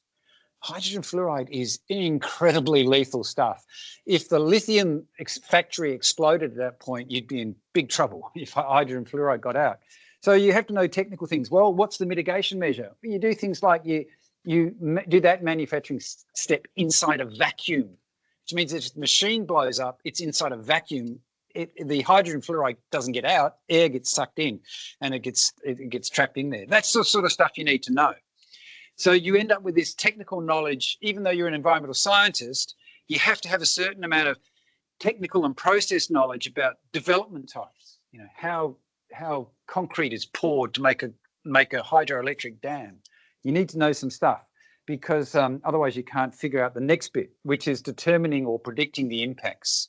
Hydrogen fluoride is incredibly lethal stuff. If the lithium factory exploded at that point, you'd be in big trouble if hydrogen fluoride got out. So you have to know technical things. Well, what's the mitigation measure? You do things like you do that manufacturing step inside a vacuum, which means if the machine blows up, it's inside a vacuum. The hydrogen fluoride doesn't get out, air gets sucked in, and it gets trapped in there. That's the sort of stuff you need to know. So you end up with this technical knowledge. Even though you're an environmental scientist, you have to have a certain amount of technical and process knowledge about development types. You know, how concrete is poured to make a hydroelectric dam. You need to know some stuff because otherwise you can't figure out the next bit, which is determining or predicting the impacts,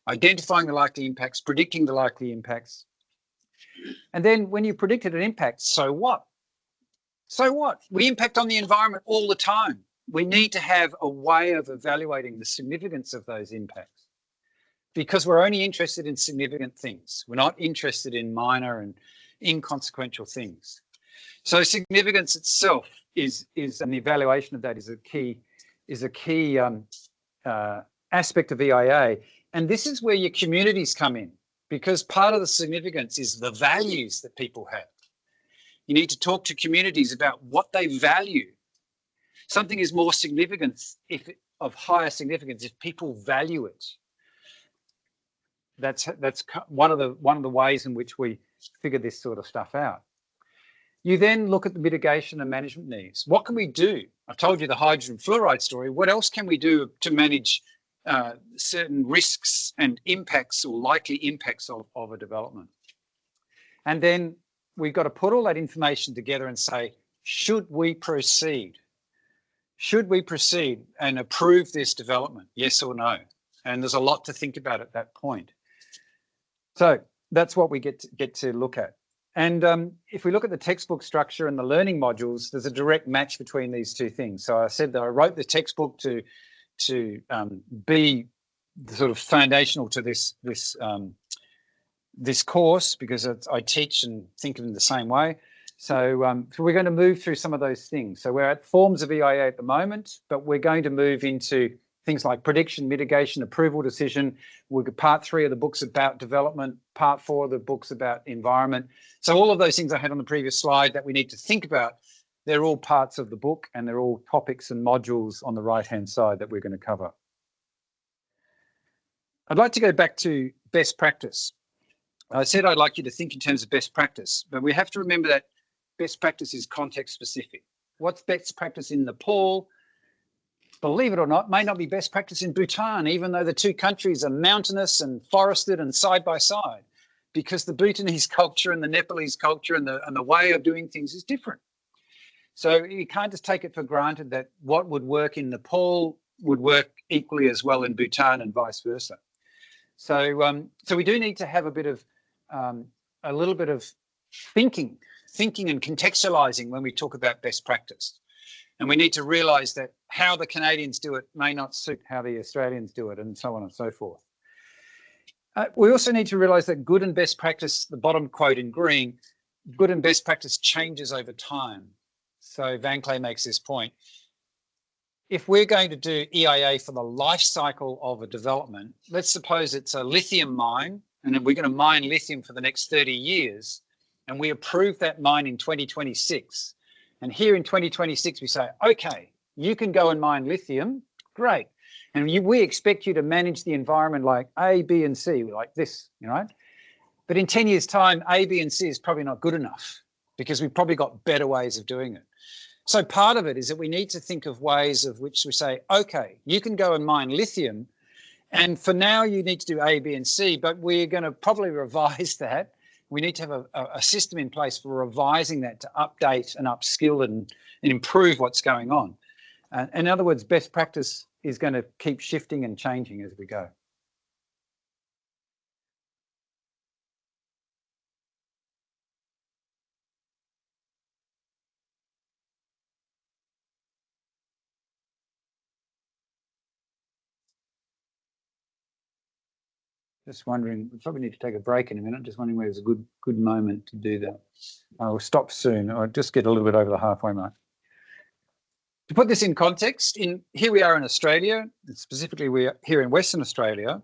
identifying the likely impacts, predicting the likely impacts. And then when you predicted an impact, so what? So what? We impact on the environment all the time. We need to have a way of evaluating the significance of those impacts because we're only interested in significant things. We're not interested in minor and inconsequential things. So significance itself is and the evaluation of that is a key aspect of EIA. And this is where your communities come in because part of the significance is the values that people have. You need to talk to communities about what they value. Something is more significant of higher significance if people value it. That's one of the ways in which we figure this sort of stuff out. You then look at the mitigation and management needs. What can we do? I've told you the hydrogen fluoride story. What else can we do to manage certain risks and impacts or likely impacts of a development? And then we've got to put all that information together and say, should we proceed? Should we proceed and approve this development? Yes or no? And there's a lot to think about at that point. So that's what we get to look at. And if we look at the textbook structure and the learning modules, there's a direct match between these two things. So I said that I wrote the textbook to be sort of foundational to this course because I teach and think of it in the same way. So we're going to move through some of those things. So we're at forms of EIA at the moment, but we're going to move into things like prediction, mitigation, approval decision. We've got part 3 of the books about development, part 4 of the books about environment. So all of those things I had on the previous slide that we need to think about, they're all parts of the book and they're all topics and modules on the right-hand side that we're going to cover. I'd like to go back to best practice. I said I'd like you to think in terms of best practice, but we have to remember that best practice is context specific. What's best practice in Nepal, believe it or not, may not be best practice in Bhutan, even though the two countries are mountainous and forested and side by side, because the Bhutanese culture and the Nepalese culture and the way of doing things is different. So you can't just take it for granted that what would work in Nepal would work equally as well in Bhutan and vice versa. So we do need to have a little bit of thinking and contextualizing when we talk about best practice. And we need to realize that how the Canadians do it may not suit how the Australians do it, and so on and so forth. We also need to realize that good and best practice, the bottom quote in green, good and best practice changes over time. So Van Clay makes this point. If we're going to do EIA for the life cycle of a development, let's suppose it's a lithium mine, and then we're going to mine lithium for the next 30 years, and we approve that mine in 2026. And here in 2026, we say, okay, you can go and mine lithium, great. And we expect you to manage the environment like A, B, and C, like this, you know. But in 10 years' time, A, B, and C is probably not good enough because we've probably got better ways of doing it. So part of it is that we need to think of ways of which we say, okay, you can go and mine lithium, and for now you need to do A, B, and C, but we're going to probably revise that. We need to have a system in place for revising that to update and upskill and improve what's going on. In other words, best practice is going to keep shifting and changing as we go. Just wondering, we probably need to take a break in a minute. Just wondering where there's a good moment to do that. I will stop soon, or just get a little bit over the halfway mark. To put this in context, here we are in Australia, and specifically we're here in Western Australia.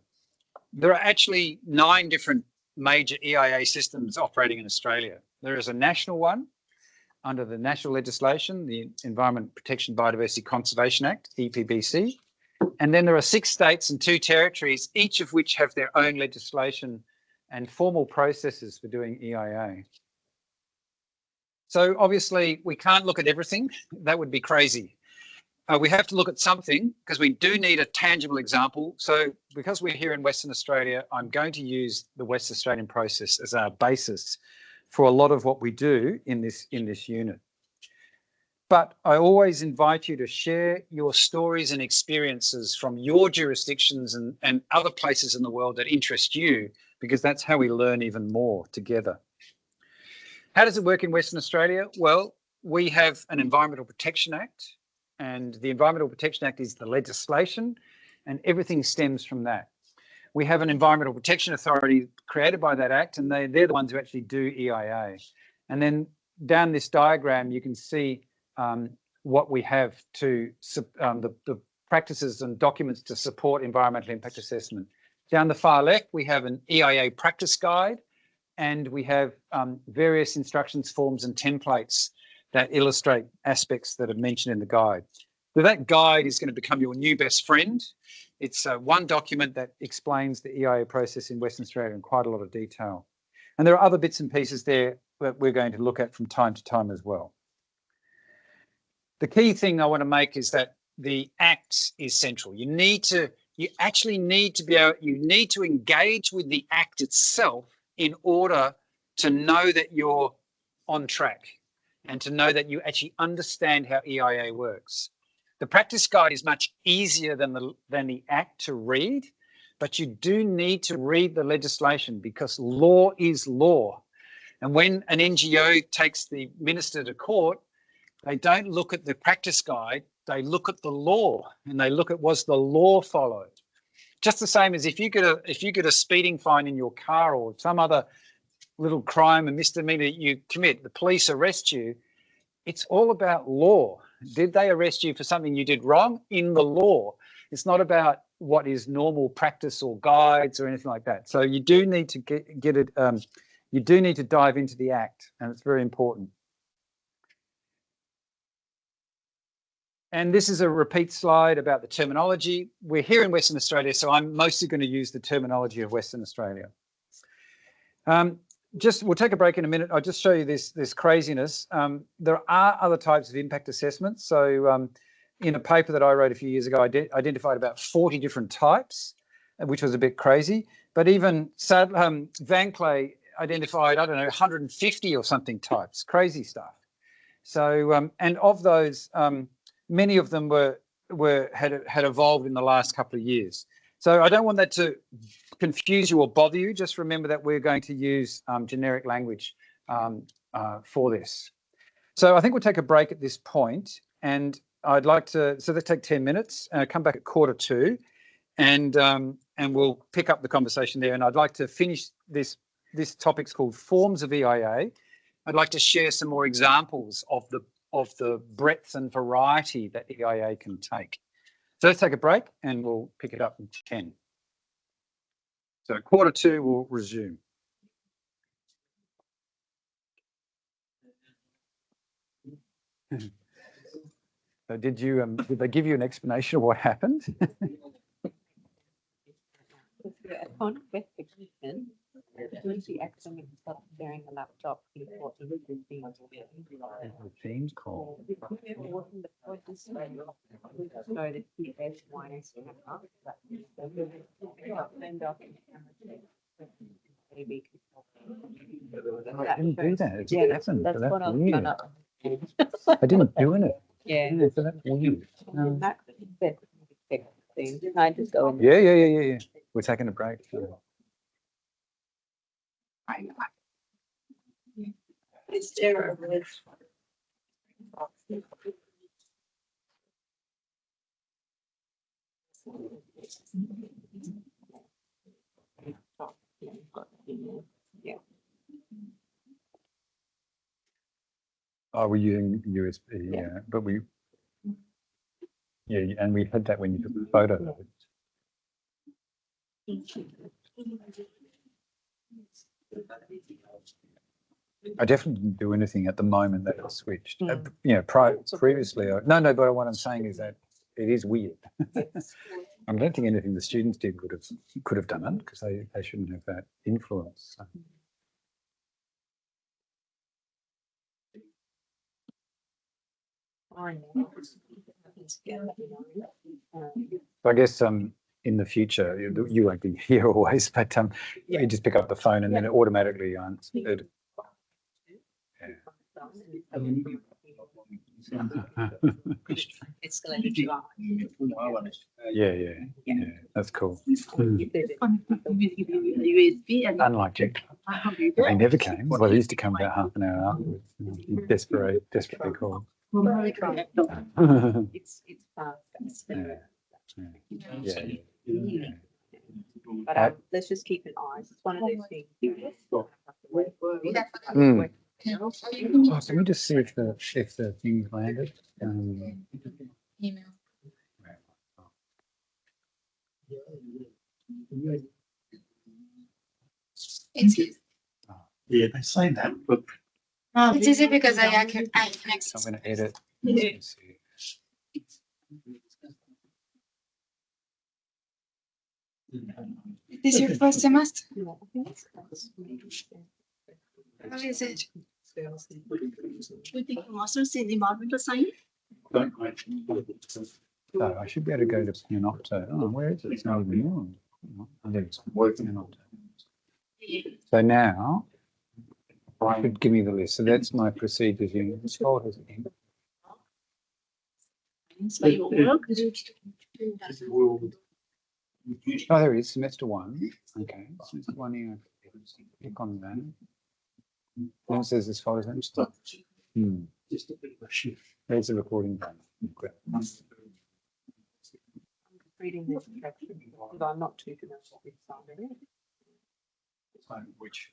There are actually 9 different major EIA systems operating in Australia. There is a national one under the national legislation, the Environment Protection Biodiversity Conservation Act, EPBC. And then there are 6 states and 2 territories, each of which have their own legislation and formal processes for doing EIA. So obviously we can't look at everything. That would be crazy. We have to look at something because we do need a tangible example. So because we're here in Western Australia, I'm going to use the West Australian process as our basis for a lot of what we do in this unit. But I always invite you to share your stories and experiences from your jurisdictions and other places in the world that interest you, because that's how we learn even more together. How does it work in Western Australia? Well, we have an Environmental Protection Act, and the Environmental Protection Act is the legislation, and everything stems from that. We have an Environmental Protection Authority created by that Act, and they're the ones who actually do EIA. And then down this diagram, you can see what we have to the practices and documents to support environmental impact assessment. Down the far left, we have an EIA practice guide, and we have various instructions, forms, and templates that illustrate aspects that are mentioned in the guide. So that guide is going to become your new best friend. It's one document that explains the EIA process in Western Australia in quite a lot of detail. And there are other bits and pieces there that we're going to look at from time to time as well. The key thing I want to make is that the Act is central. You actually need to be able, you need to engage with the Act itself in order to know that you're on track and to know that you actually understand how EIA works. The practice guide is much easier than the Act to read, but you do need to read the legislation because law is law. And when an NGO takes the minister to court, they don't look at the practice guide, they look at the law, and they look at was the law followed. Just the same as if you get a speeding fine in your car or some other little crime and misdemeanor that you commit, the police arrest you, it's all about law. Did they arrest you for something you did wrong? In the law. It's not about what is normal practice or guides or anything like that. So you do need to get it, you do need to dive into the Act, and it's very important. And this is a repeat slide about the terminology. We're here in Western Australia, so I'm mostly going to use the terminology of Western Australia. We'll take a break in a minute. I'll just show you this craziness. There are other types of impact assessments. So in a paper that I wrote a few years ago, I identified about 40 different types, which was a bit crazy. But even Van Clay identified, I don't know, 150 or something types, crazy stuff. So, and of those, many of them had evolved in the last couple of years. So I don't want that to confuse you or bother you. Just remember that we're going to use generic language for this. So I think we'll take a break at this point, and I'd like to, so let's take 10 minutes, come back at 1:45, and we'll pick up the conversation there. And I'd like to finish this topic's called Forms of EIA. I'd like to share some more examples of the breadth and variety that EIA can take. So let's take a break and we'll pick it up in 10. So at 1:45, we'll resume. So did they give you an explanation of what happened? Who's the accident stop sharing the laptop before the Teams call. So the PS one is camera. Maybe. I didn't do that. It Yeah, happened. that's So what that's I'm weird. gonna. I didn't do it. Yeah. So that's weird. That thing. I just go in. Yeah. We're taking a break. Is there a risk? Yeah. Oh, we're using USB, yeah. But we, and we had that when you took the photo. I definitely didn't do anything at the moment that I switched. Previously, no, but what I'm saying is that it is weird. I don't think anything the students did could have done it because they shouldn't have that influence. So. So I guess in the future you won't be here always, but you just pick up the phone and then it automatically answered. Yeah, that's cool. USB and Unlike Jack, they never came. Well, they used to come about half an hour afterwards. Desperately called. It's fast. Yeah. But let's just keep an eye. It's one of those things. Oh, can we just see if the thing's landed? email. It's easy. Yeah, they say that, but It's easy because I can So I'm going to edit. Let's see. This is your first semester? How is it? We take masters in environmental science. don't wait. So I should be able to go to Panopto. Oh, where is it? It's not even on. I think it's working Panopto. So now I should give me the list. So that's my procedures in this folder. So your work. Oh, there it is, semester one. Okay, semester one here. Click on that. Then it says this folder. There's the recording button. Reading this instruction, but I'm not too familiar with sound. Which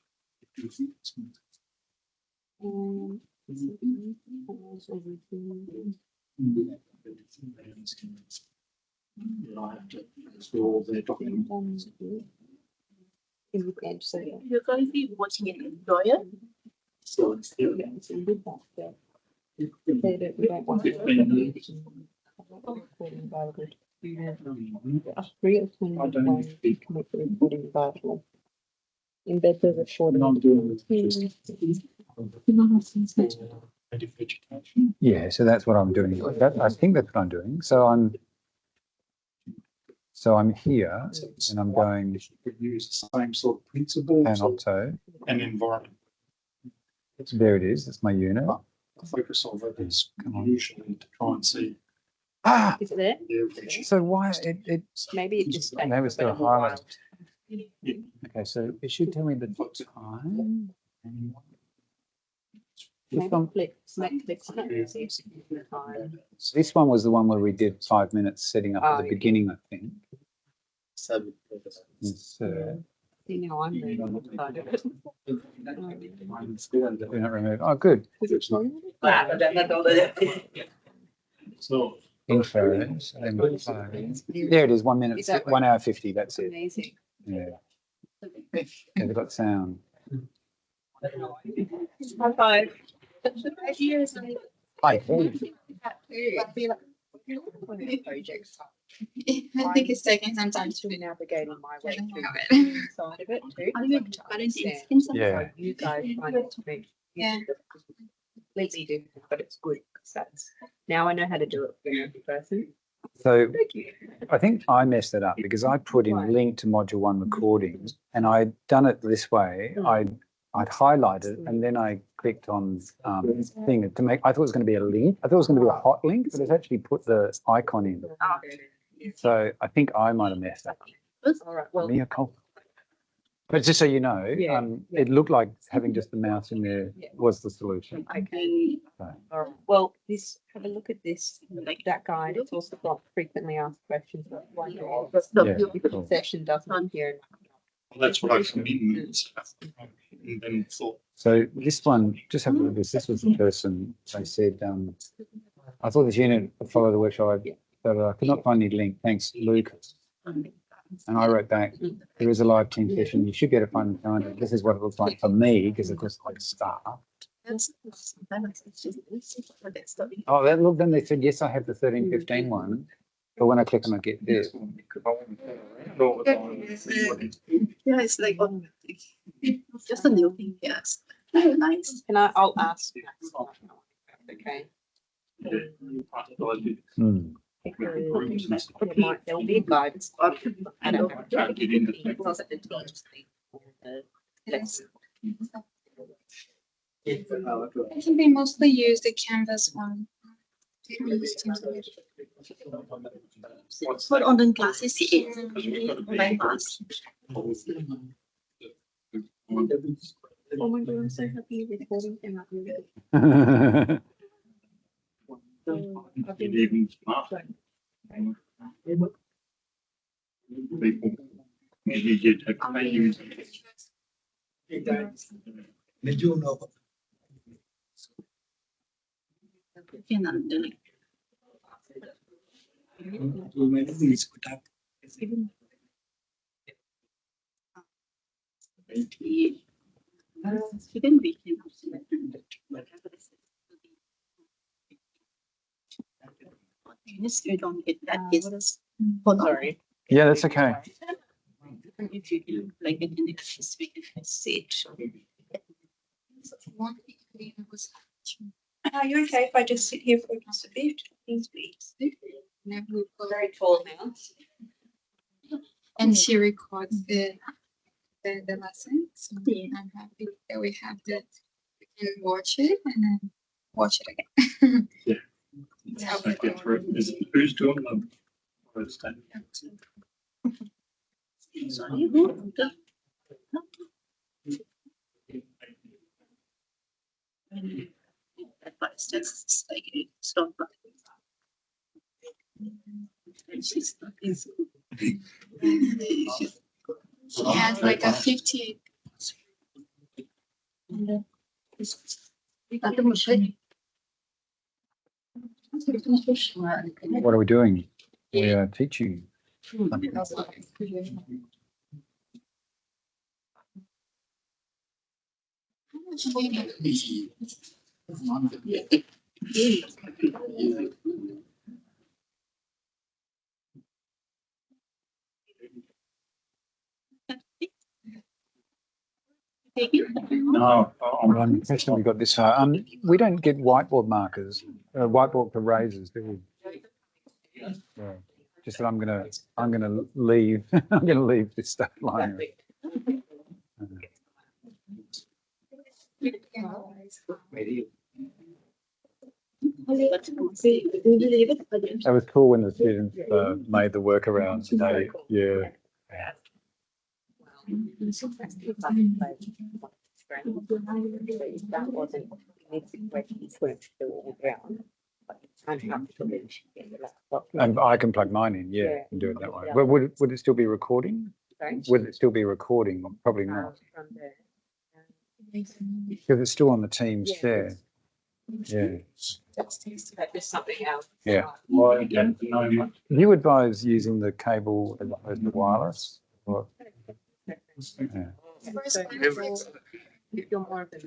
I have to install their documents. You're currently watching an employer. So it's here. Embed the recording. Yeah, so that's what I'm doing. I think that's what I'm doing. So I'm here and I'm going We use the same sort of principles Panopto. and environment. There it is. That's my unit. The focus of it is usually to try and see. Is it there? So why it Maybe it just takes maybe it's a bit still of a while. highlight. Okay, so it should tell me the time. This Maybe one, click on it. See the time. this one was the one where we did 5 minutes setting up at the Oh, beginning, I think. See, now I'm reading on the side of it. Do not remove. Oh, good. Is it showing So Info. So then there it is. 1 minute, Is that 1 hour 50. That's it. Amazing. Yeah. Yeah, they've got sound. High five. Hi. Hey. Projects I think it's taking some time I'm to still navigating my way get through along the with it. side of it too. Are you like to currently understand inside? Yeah. how you guys find it to be Yeah. completely different, but it's good because that's now I know how to do it for every person. So Thank you. I think I messed it up because I put in link to module 1 recordings and I'd done it this way. I'd highlighted and then I clicked on thing to make, I thought it was going to be a link. I thought it was going to be a hot link, but it's actually put the icon in. So I think I might have messed up. All right. Well, Me a cult. But just so you know, Yeah, it looked like having just the mouse in there was the solution. okay. So, All right. Well, have a look at this, like that guide. It's also got frequently asked questions. But one yeah, cool. session doesn't appear. Well, that's what I come in and stuff. And then thought, So this one, just have a look at this. This was the person, they said, I thought this unit would follow the workshop, but I could not find any link. Thanks, Luke. And I wrote back, there is a live team session. You should be able to find the calendar. This is what it looks like for me, because of course like staff. Oh, that look, then they said, yes, I have the 13-15 one. But when I click on it, I get this. Yeah, it's like just a new thing. Yes. Nice. I'll ask. Okay. There'll be a guide. I don't know. I think they mostly use the Canvas one. For online classes, online class. Oh my God, I'm so happy you're recording and not really. good evening, Mark. People, you did have menus. You don't get that. Sorry. Yeah, that's okay. If you do like it in the specific sit. Are you okay if I just sit here for just a bit? Please, please. Very tall now. And she records the lesson. So I'm happy that we have that. We can watch it and then watch it again. Yeah. Who's doing them? Sorry, who? Advice that's like it's not like she's not easy. She has like a 50. What are we doing? We are teaching. No, I'm impressed that we got this far. We don't get whiteboard markers, whiteboard erasers, do we? Yeah. Just that I'm gonna leave. I'm gonna leave this stuff lying. That was cool when the students made the workarounds. Yeah. That wasn't And I can plug mine in, yeah, and do it that way. But would it still be recording? Would it still be recording? Probably not. Because it's still on the Teams share. Yeah. That's something else. Yeah. well, I don't know much. Do you advise using the cable as opposed to wireless? Or, yeah. If you're more of the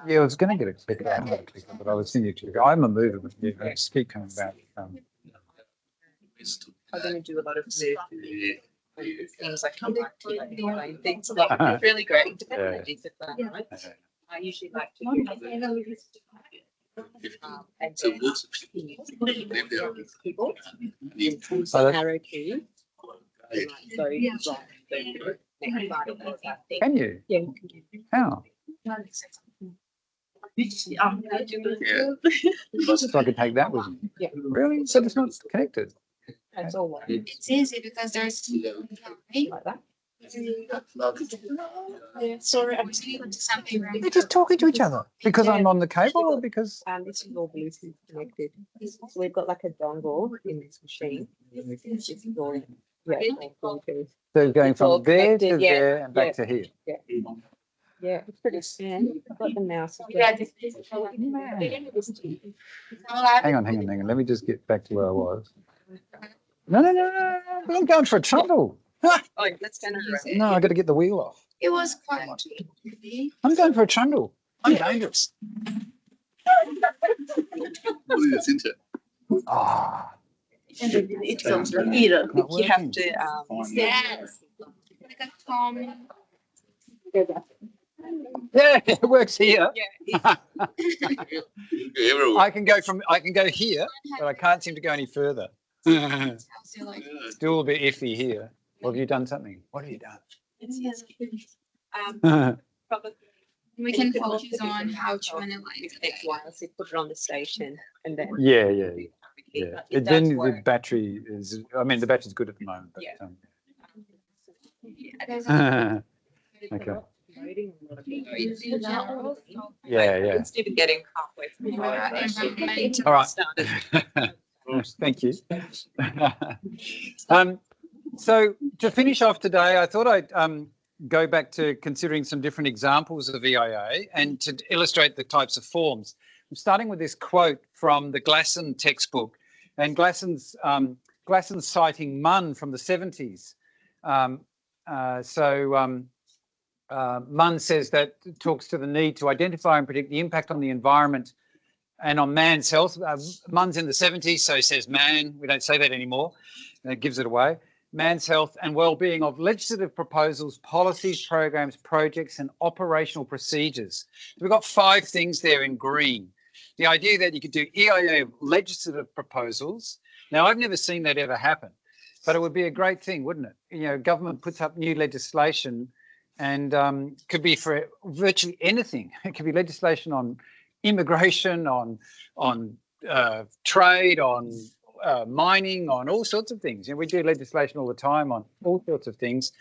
Yeah, I was going to get a clicker, but I was thinking, I'm a mover, but yeah, I just keep coming back. I'm going to do a lot of the things like come back to explain things a lot. It's really great. Depending on discipline, right? I usually like to do and then keyboard, arrow key. Can you? Yeah. How? So I could take that with me. Yeah. Really? So it's not connected? That's all one. It's easy because there's Like that. yeah, sorry, I'm listening to something wrong. They're just talking to each other because I'm on the cable or because. This is all Bluetooth connected. So we've got like a dongle in this machine. This is all, all Bluetooth. So going It's all from there to connected, there and back to here. Yeah, it's pretty soon. I've got the mouse. Yeah, Hang on. Let me just get back to where I was. No. I'm going for a trundle. Oh, let's turn it around. No, I got to get the wheel off. it was quite. I'm going for a trundle. I'm dangerous. Ah, It comes from here. Not You have working. to Yes. Like a Tom. go back. yeah, it works here. Yeah. I can go here, but I can't seem to go any further. Also like Still a bit iffy here. Or have you done something? What have you done? Probably we can focus on how to analyze it. X wireless. Put it on the station and then Yeah. It Then does the work. battery is. I mean, the battery's good at the moment. But, Yeah. Yeah, there's Okay. Loading. it's in general, so Yeah. Instead of getting halfway through. environmental All right. Started. Thank you. So to finish off today, I thought I'd go back to considering some different examples of EIA and to illustrate the types of forms. I'm starting with this quote from the Glasson textbook, and Glasson's citing Munn from the 70s. Munn says that talks to the need to identify and predict the impact on the environment and on man's health. Munn's in the 70s, so he says man. We don't say that anymore. It gives it away. Man's health and well-being of legislative proposals, policies, programs, projects, and operational procedures. We've got 5 things there in green. The idea that you could do EIA of legislative proposals. Now, I've never seen that ever happen, but it would be a great thing, wouldn't it? You know, government puts up new legislation and could be for virtually anything. It could be legislation on immigration, on trade, on mining, on all sorts of things. You know, we do legislation all the time on all sorts of things.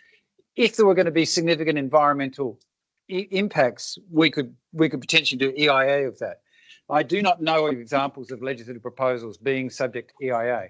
If there were going to be significant environmental impacts, we could potentially do EIA of that. I do not know of examples of legislative proposals being subject to EIA.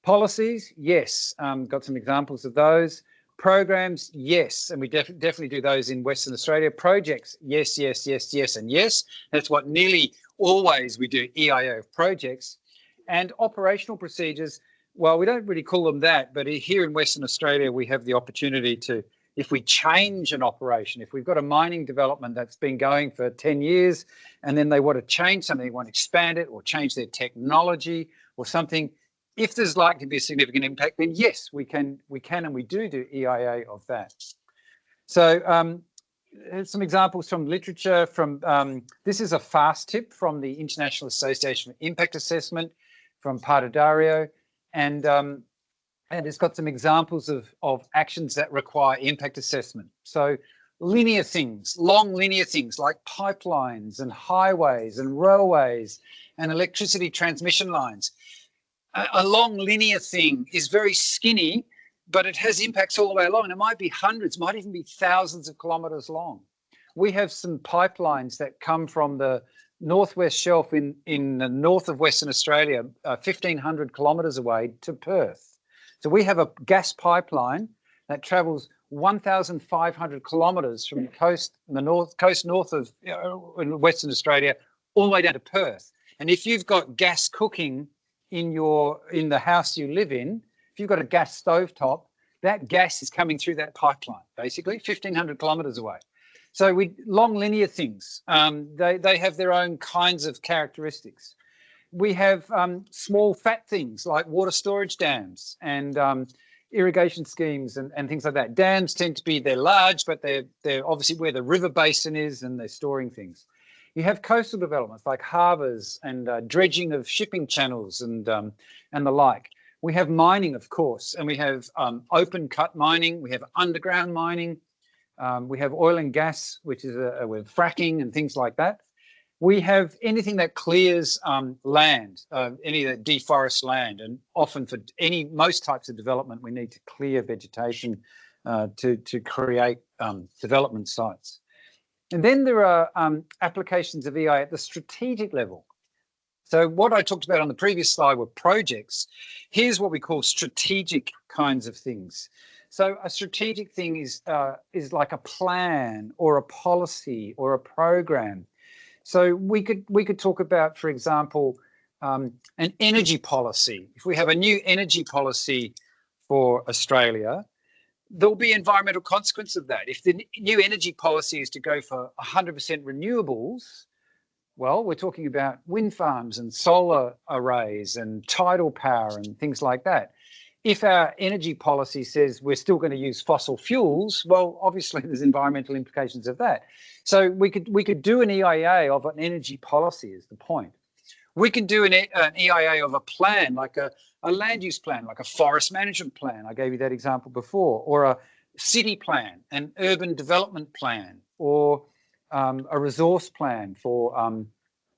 Policies, yes, got some examples of those. Programs, yes, and we definitely do those in Western Australia. Projects, yes, and yes. That's what nearly always we do EIA of projects. And operational procedures, well, we don't really call them that, but here in Western Australia, we have the opportunity to, if we change an operation, if we've got a mining development that's been going for 10 years and then they want to change something, they want to expand it or change their technology or something, if there's likely to be a significant impact, then yes, we can and we do EIA of that. So here's some examples from literature. This is a fast tip from the International Association for Impact Assessment from Partadario, and it's got some examples of actions that require impact assessment. So linear things, long linear things like pipelines and highways and railways and electricity transmission lines. A long linear thing is very skinny, but it has impacts all the way along. And it might be hundreds, might even be thousands of kilometres long. We have some pipelines that come from the northwest shelf in the north of Western Australia, 1,500 kilometres away to Perth. So we have a gas pipeline that travels 1,500 kilometres from the coast, north of Western Australia, all the way down to Perth. And if you've got gas cooking in the house you live in, if you've got a gas stovetop, that gas is coming through that pipeline, basically 1,500 kilometres away. So long linear things, they have their own kinds of characteristics. we have small fat things like water storage dams and irrigation schemes and things like that. Dams tend to be, they're large, but they're obviously where the river basin is and they're storing things. You have coastal developments like harbours and dredging of shipping channels and the like. We have mining, of course, and we have open cut mining. We have underground mining. We have oil and gas, which is with fracking and things like that. We have anything that clears land, any that deforests land, and often for most types of development, we need to clear vegetation to create development sites. And then there are applications of EI at the strategic level. So what I talked about on the previous slide were projects. Here's what we call strategic kinds of things. So a strategic thing is like a plan or a policy or a program. So we could talk about, for example, an energy policy. If we have a new energy policy for Australia, there'll be environmental consequence of that. If the new energy policy is to go for 100% renewables, well, we're talking about wind farms and solar arrays and tidal power and things like that. If our energy policy says we're still going to use fossil fuels, well, obviously there's environmental implications of that. So we could do an EIA of an energy policy is the point. We can do an EIA of a plan, like a land use plan, like a forest management plan. I gave you that example before, or a city plan, an urban development plan, or a resource plan for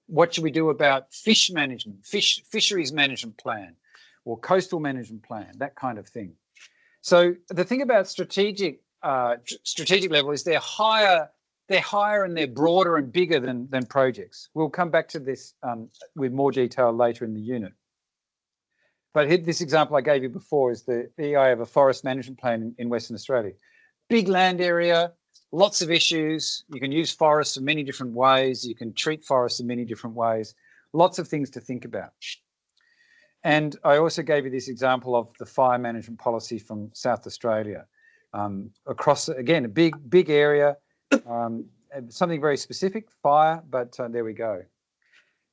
what should we do about fish management, fisheries management plan, or coastal management plan, that kind of thing. So the thing about strategic level is they're higher and they're broader and bigger than projects. We'll come back to this with more detail later in the unit. But this example I gave you before is the EI of a forest management plan in Western Australia. Big land area, lots of issues. You can use forests in many different ways. You can treat forests in many different ways. Lots of things to think about. And I also gave you this example of the fire management policy from South Australia. Across, again, a big area, something very specific, fire, but there we go.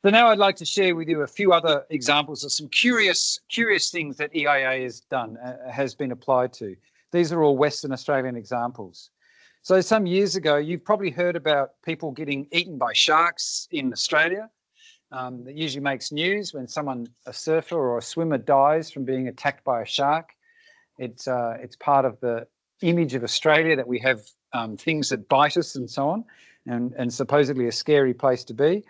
So now I'd like to share with you a few other examples of some curious things that EIA has been applied to. These are all Western Australian examples. So some years ago, you've probably heard about people getting eaten by sharks in Australia. That usually makes news when a surfer or a swimmer dies from being attacked by a shark. It's part of the image of Australia that we have things that bite us and so on, and supposedly a scary place to be.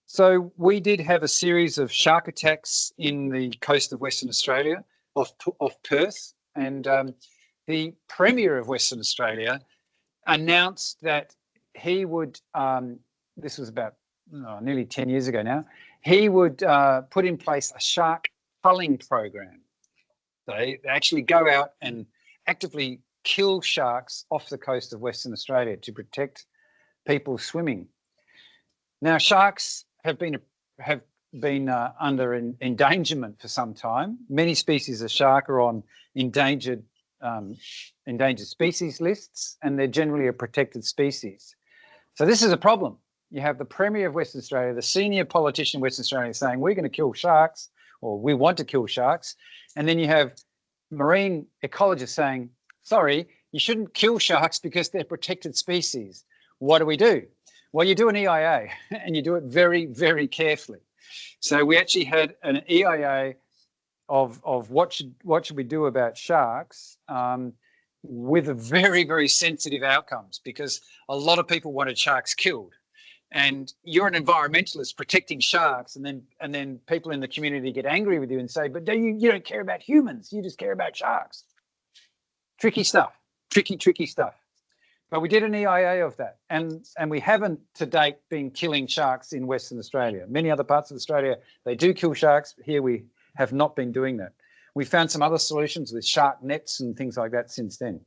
So we did have a series of shark attacks in the coast of Western Australia, off Perth, and the Premier of Western Australia announced that he would, this was about nearly 10 years ago now, he would put in place a shark culling program. They actually go out and actively kill sharks off the coast of Western Australia to protect people swimming. Now, sharks have been under endangerment for some time. Many species of shark are on endangered species lists, and they're generally a protected species. So this is a problem. You have the Premier of Western Australia, the senior politician of Western Australia saying, we're going to kill sharks, or we want to kill sharks. And then you have marine ecologists saying, sorry, you shouldn't kill sharks because they're protected species. What do? Well, you do an EIA, and you do it very, very carefully. So we actually had an EIA of what should we do about sharks with a very, very sensitive outcomes, because a lot of people wanted sharks killed. And you're an environmentalist protecting sharks, and then people in the community get angry with you and say, but you don't care about humans, you just care about sharks. Tricky stuff, tricky stuff. But we did an EIA of that, and we haven't to date been killing sharks in Western Australia. Many other parts of Australia, they do kill sharks, but here we have not been doing that. We found some other solutions with shark nets and things like that since then.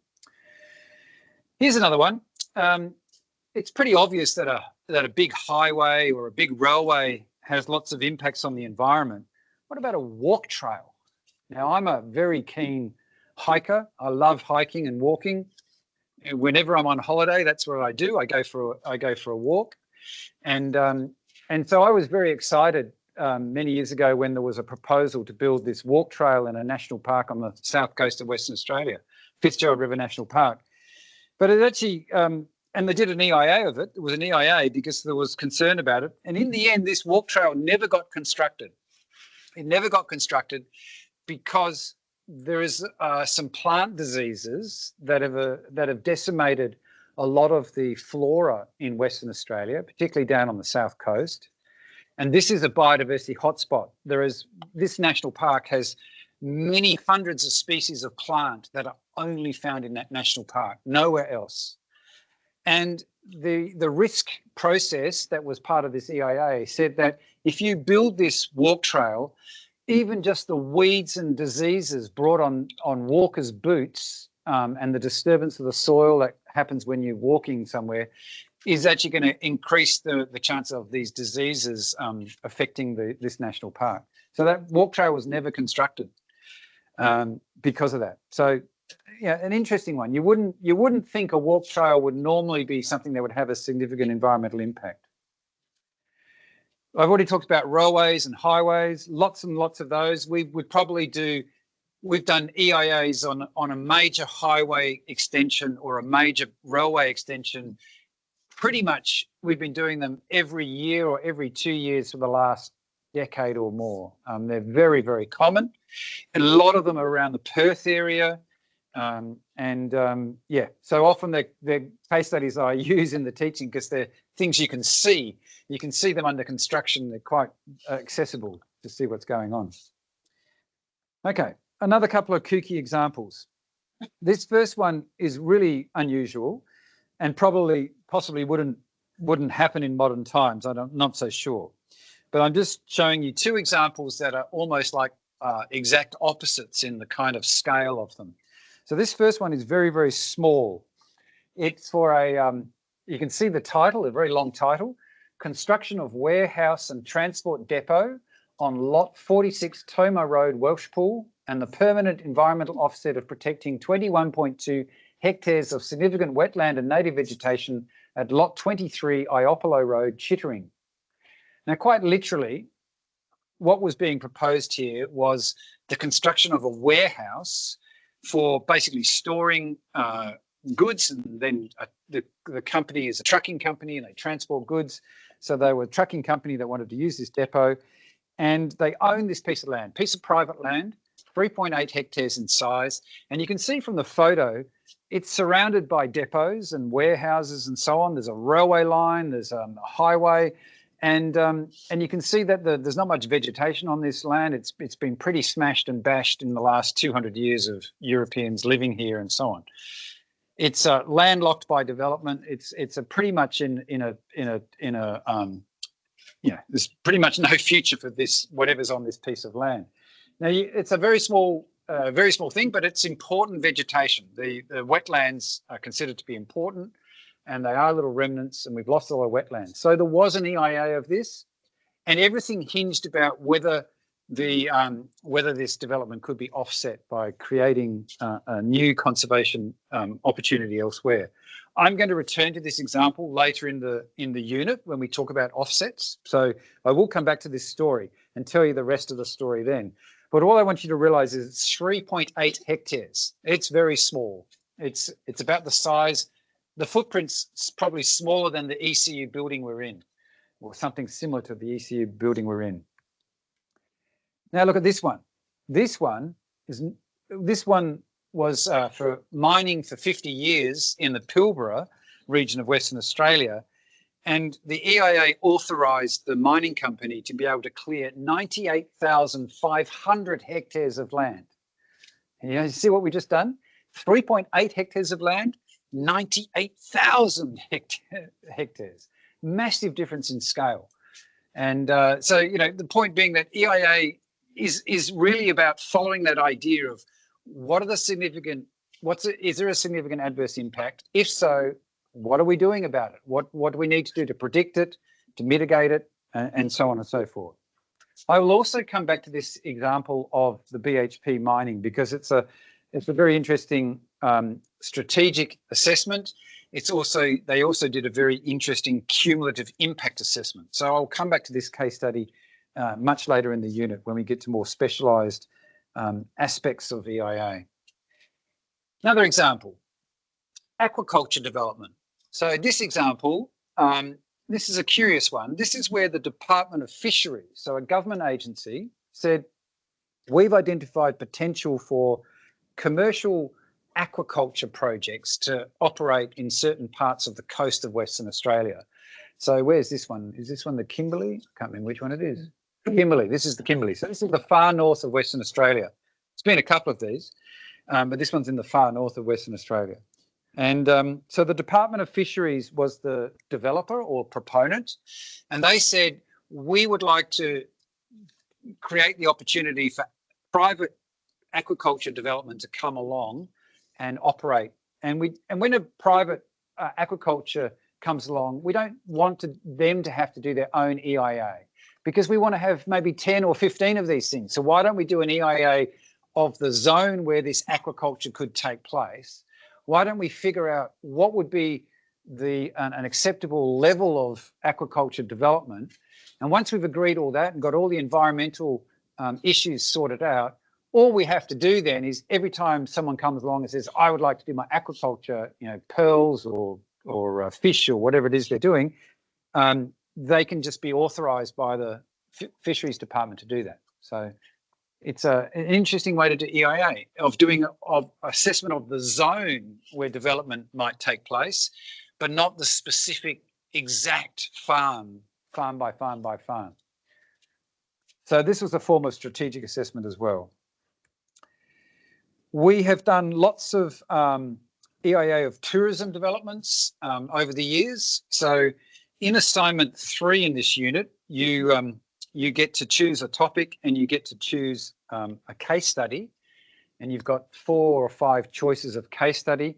Here's another one. It's pretty obvious that a big highway or a big railway has lots of impacts on the environment. What about a walk trail? Now, I'm a very keen hiker. I love hiking and walking. Whenever I'm on holiday, that's what I do. I go for a walk, and so I was very excited many years ago when there was a proposal to build this walk trail in a national park on the south coast of Western Australia, Fitzgerald River National Park. But it actually, and they did an EIA of it. It was an EIA because there was concern about it. And in the end, this walk trail never got constructed. It never got constructed because there is some plant diseases that have decimated a lot of the flora in Western Australia, particularly down on the south coast. And this is a biodiversity hotspot. This national park has many hundreds of species of plant that are only found in that national park, nowhere else. And the risk process that was part of this EIA said that if you build this walk trail, even just the weeds and diseases brought on walkers' boots and the disturbance of the soil that happens when you're walking somewhere is actually going to increase the chance of these diseases affecting this national park. So that walk trail was never constructed because of that. So yeah, an interesting one. You wouldn't think a walk trail would normally be something that would have a significant environmental impact. I've already talked about railways and highways, lots and lots of those. We've done EIAs on a major highway extension or a major railway extension. Pretty much we've been doing them every year or every 2 years for the last decade or more. They're very, very common. And a lot of them are around the Perth area. Yeah, so often they're case studies I use in the teaching because they're things you can see. You can see them under construction. They're quite accessible to see what's going on. Okay, another couple of kooky examples. This first one is really unusual and possibly wouldn't happen in modern times. I'm not so sure. But I'm just showing you two examples that are almost like exact opposites in the kind of scale of them. So this first one is very, very small. It's for you can see the title, a very long title, Construction of Warehouse and Transport Depot on Lot 46 Toma Road, Welshpool, and the permanent environmental offset of protecting 21.2 hectares of significant wetland and native vegetation at Lot 23 Iopolo Road, Chittering. Now, quite literally, what was being proposed here was the construction of a warehouse for basically storing goods, and then the company is a trucking company and they transport goods. So they were a trucking company that wanted to use this depot, and they own this piece of land, piece of private land, 3.8 hectares in size. And you can see from the photo, it's surrounded by depots and warehouses and so on. There's a railway line, there's a highway, and you can see that there's not much vegetation on this land. It's been pretty smashed and bashed in the last 200 years of Europeans living here and so on. It's landlocked by development. It's pretty much in a there's pretty much no future for this whatever's on this piece of land. Now it's a very small thing, but it's important vegetation. The wetlands are considered to be important, and they are little remnants, and we've lost all our wetlands. So there was an EIA of this, and everything hinged about whether this development could be offset by creating a new conservation opportunity elsewhere. I'm going to return to this example later in the unit when we talk about offsets. So I will come back to this story and tell you the rest of the story then. But all I want you to realize is it's 3.8 hectares. It's very small. It's about the size. The footprint's probably smaller than the ECU building we're in, or something similar to the ECU building we're in. Now look at this one. This one was for mining for 50 years in the Pilbara region of Western Australia, and the EIA authorised the mining company to be able to clear 98,500 hectares of land. And you see what we just done? 3.8 hectares of land, 98,000 hectares. Massive difference in scale. And so, the point being that EIA is really about following that idea of is there a significant adverse impact? If so, what are we doing about it? What do we need to do to predict it, to mitigate it, and so on and so forth? I will also come back to this example of the BHP mining because it's a very interesting strategic assessment. They also did a very interesting cumulative impact assessment. So I'll come back to this case study much later in the unit when we get to more specialised aspects of EIA. Another example, aquaculture development. So this example, this is a curious one. This is where the Department of Fisheries, so a government agency, said, we've identified potential for commercial aquaculture projects to operate in certain parts of the coast of Western Australia. So where's this one? Is this one the Kimberley? I can't remember which one it is. Kimberley, this is the Kimberley. So this is the far north of Western Australia. It's been a couple of these, but this one's in the far north of Western Australia. And so the Department of Fisheries was the developer or proponent, and they said, we would like to create the opportunity for private aquaculture development to come along and operate. And when a private aquaculture comes along, we don't want them to have to do their own EIA, because we want to have maybe 10 or 15 of these things. So why don't we do an EIA of the zone where this aquaculture could take place? Why don't we figure out what would be an acceptable level of aquaculture development? And once we've agreed all that and got all the environmental issues sorted out, all we have to do then is every time someone comes along and says, I would like to do my aquaculture, pearls or fish or whatever it is they're doing, they can just be authorised by the Fisheries Department to do that. So it's an interesting way to do EIA, of assessment of the zone where development might take place, but not the specific exact farm by farm by farm. So this was a form of strategic assessment as well. We have done lots of EIA of tourism developments over the years. So in assignment 3 in this unit, you get to choose a topic and you get to choose a case study, and you've got 4 or 5 choices of case study.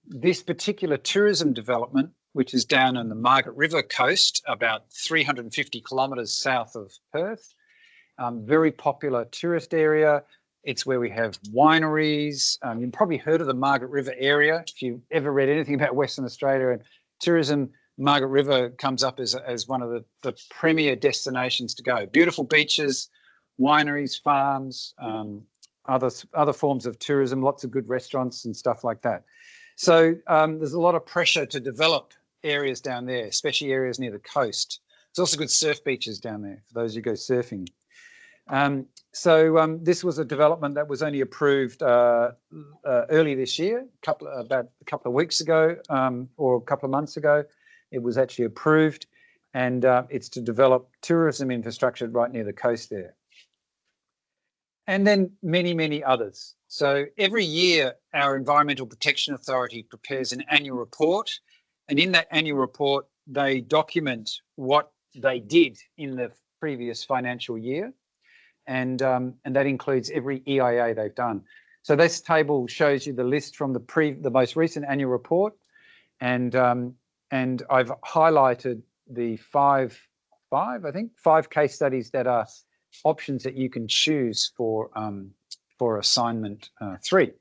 This particular tourism development, which is down on the Margaret River coast, about 350 kilometres south of Perth, very popular tourist area. It's where we have wineries. You've probably heard of the Margaret River area. If you've ever read anything about Western Australia and tourism, Margaret River comes up as one of the premier destinations to go. Beautiful beaches, wineries, farms, other forms of tourism, lots of good restaurants and stuff like that. So there's a lot of pressure to develop areas down there, especially areas near the coast. There's also good surf beaches down there for those who go surfing. So this was a development that was only approved early this year, about a couple of weeks ago or a couple of months ago. It was actually approved, and it's to develop tourism infrastructure right near the coast there. And then many, many others. So every year, our Environmental Protection Authority prepares an annual report, and in that annual report, they document what they did in the previous financial year. And that includes every EIA they've done. So this table shows you the list from the most recent annual report, and I've highlighted the five case studies that are options that you can choose for assignment 3.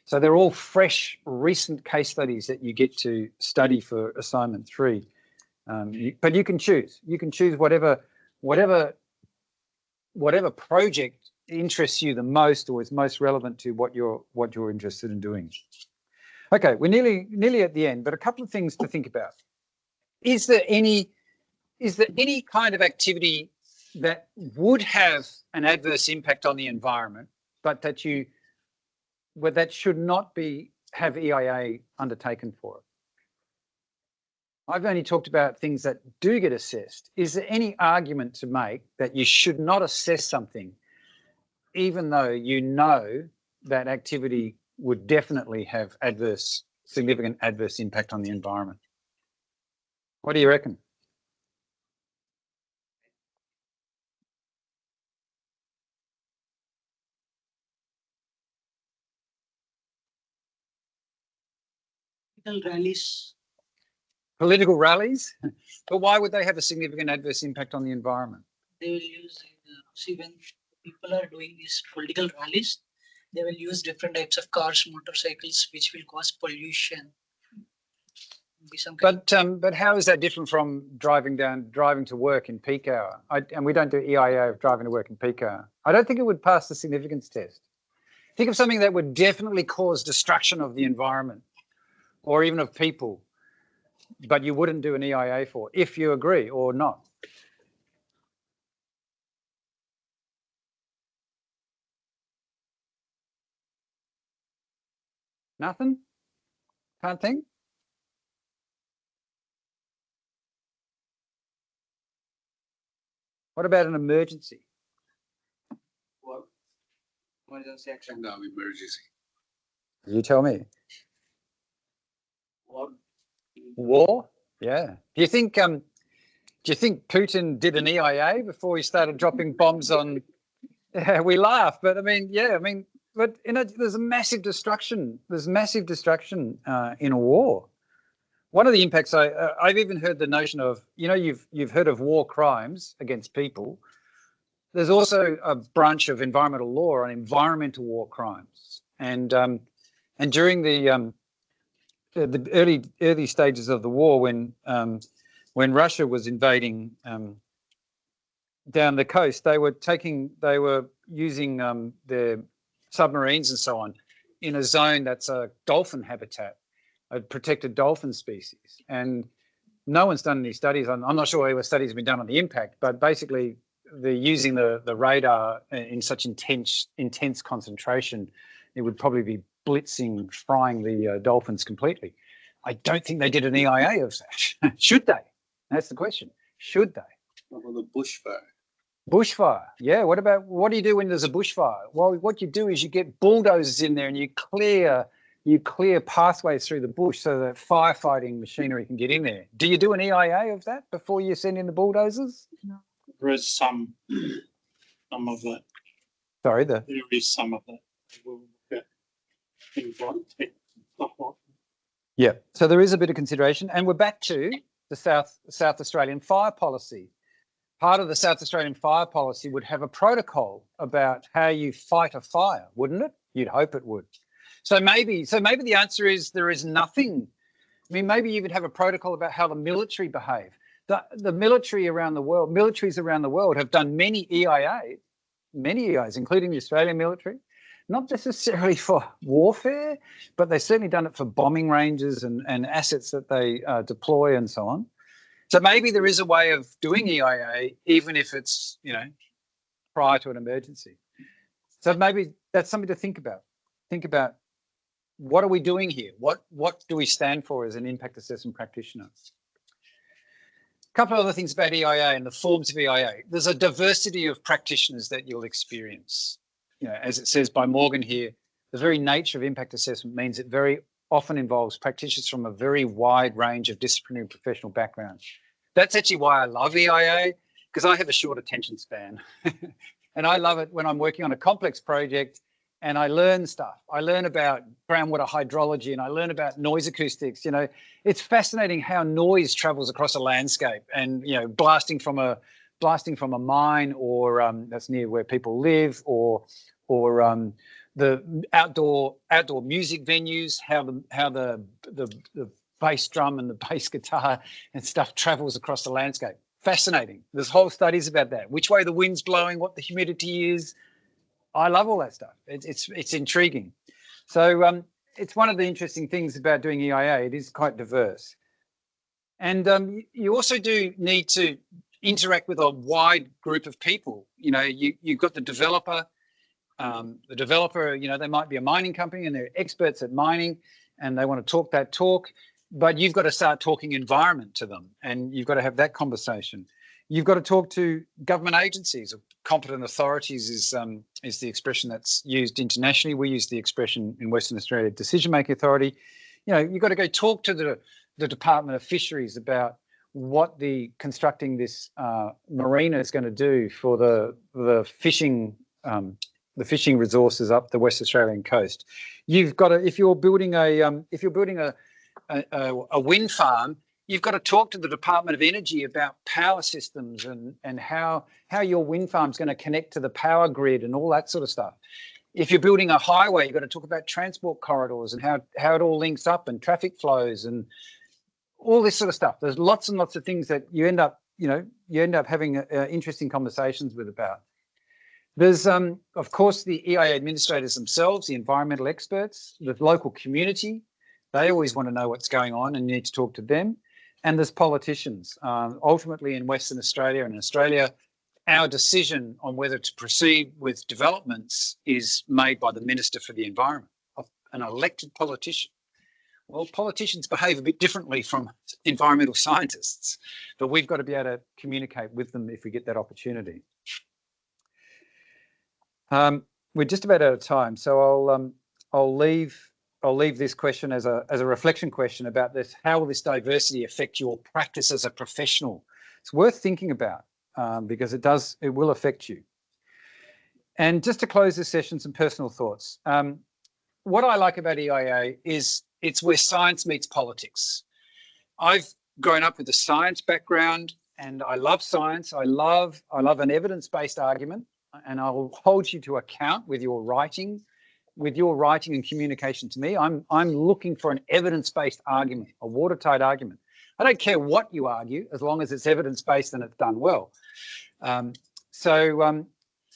So they're all fresh, recent case studies that you get to study for assignment 3. But you can choose. You can choose whatever project interests you the most or is most relevant to what you're interested in doing. Okay, we're nearly at the end, but a couple of things to think about. Is there any kind of activity that would have an adverse impact on the environment, but that should not have EIA undertaken for it? I've only talked about things that do get assessed. Is there any argument to make that you should not assess something, even though you know that activity would definitely have significant adverse impact on the environment? What do you reckon? Rallies. Political rallies? But why would they have a significant adverse impact on the environment? They will use, see, when people are doing these political rallies, they will use different types of cars, motorcycles, which will cause pollution. be some kind But how is that different from driving to work in peak hour? And we don't do EIA of driving to work in peak hour. I don't think it would pass the significance test. Think of something that would definitely cause destruction of the environment or even of people, but you wouldn't do an EIA for, if you agree or not. Nothing? Can't think? What about an emergency? What? Emergency action. No, emergency. You tell me. War. War? Yeah. Do you think Putin did an EIA before he started dropping bombs on? Yeah, we laugh, but I mean, yeah, I mean, but there's a massive destruction. There's massive destruction in a war. One of the impacts I've even heard the notion of, you've heard of war crimes against people. There's also a branch of environmental law on environmental war crimes, and during the early stages of the war, when Russia was invading down the coast, they were using their submarines and so on in a zone that's a dolphin habitat, a protected dolphin species, and no one's done any studies on. I'm not sure whether studies have been done on the impact, but basically they're using the radar in such intense concentration, it would probably be blitzing, frying the dolphins completely. I don't think they did an EIA of that. Should they? That's the question. Should they? What about the bushfire? Bushfire, yeah. What do you do when there's a bushfire? Well, what you do is you get bulldozers in there and you clear pathways through the bush so that firefighting machinery can get in there. Do you do an EIA of that before you send in the bulldozers? No. There is some of that. Sorry, There is some of that. We'll look at things like tech and stuff like that. Yeah, so there is a bit of consideration, and we're back to the South Australian fire policy. Part of the South Australian fire policy would have a protocol about how you fight a fire, wouldn't it? You'd hope it would. So maybe the answer is there is nothing. I mean, maybe you would have a protocol about how the military behave. The militaries around the world have done many EIAs, including the Australian military, not necessarily for warfare, but they've certainly done it for bombing ranges and assets that they deploy and so on. So maybe there is a way of doing EIA, even if it's, prior to an emergency. So maybe that's something to think about. Think about, what are we doing here? What do we stand for as an impact assessment practitioner? A couple of other things about EIA and the forms of EIA. There's a diversity of practitioners that you'll experience. As it says by Morgan here, the very nature of impact assessment means it very often involves practitioners from a very wide range of disciplinary and professional backgrounds. That's actually why I love EIA, because I have a short attention span. And I love it when I'm working on a complex project and I learn stuff. I learn about groundwater hydrology and I learn about noise acoustics. It's fascinating how noise travels across a landscape, and blasting from a mine or that's near where people live, or the outdoor music venues, how the bass drum and the bass guitar and stuff travels across the landscape. Fascinating. There's whole studies about that. Which way the wind's blowing, what the humidity is. I love all that stuff. It's intriguing. So it's one of the interesting things about doing EIA. It is quite diverse. And you also do need to interact with a wide group of people. You've got the developer. They might be a mining company and they're experts at mining and they want to talk that talk, but you've got to start talking environment to them and you've got to have that conversation. You've got to talk to government agencies. Competent authorities is the expression that's used internationally. We use the expression in Western Australia, decision-making authority. You've got to go talk to the Department of Fisheries about what the constructing this marina is going to do for the fishing resources up the West Australian coast. You've got to, if you're building a wind farm, you've got to talk to the Department of Energy about power systems and how your wind farm is going to connect to the power grid and all that sort of stuff. If you're building a highway, you've got to talk about transport corridors and how it all links up and traffic flows and all this sort of stuff. There's lots and lots of things that you end up, having interesting conversations with about. There's, of course, the EIA administrators themselves, the environmental experts, the local community. They always want to know what's going on and need to talk to them. And there's politicians. Ultimately, in Western Australia and Australia, our decision on whether to proceed with developments is made by the Minister for the Environment, an elected politician. Well, politicians behave a bit differently from environmental scientists, but we've got to be able to communicate with them if we get that opportunity. We're just about out of time, so I'll leave this question as a reflection question about this. How will this diversity affect your practice as a professional? It's worth thinking about because it will affect you. And just to close this session, some personal thoughts. What I like about EIA is it's where science meets politics. I've grown up with a science background and I love science. I love an evidence-based argument, and I will hold you to account with your writing and communication to me. I'm looking for an evidence-based argument, a watertight argument. I don't care what you argue as long as it's evidence-based and it's done well.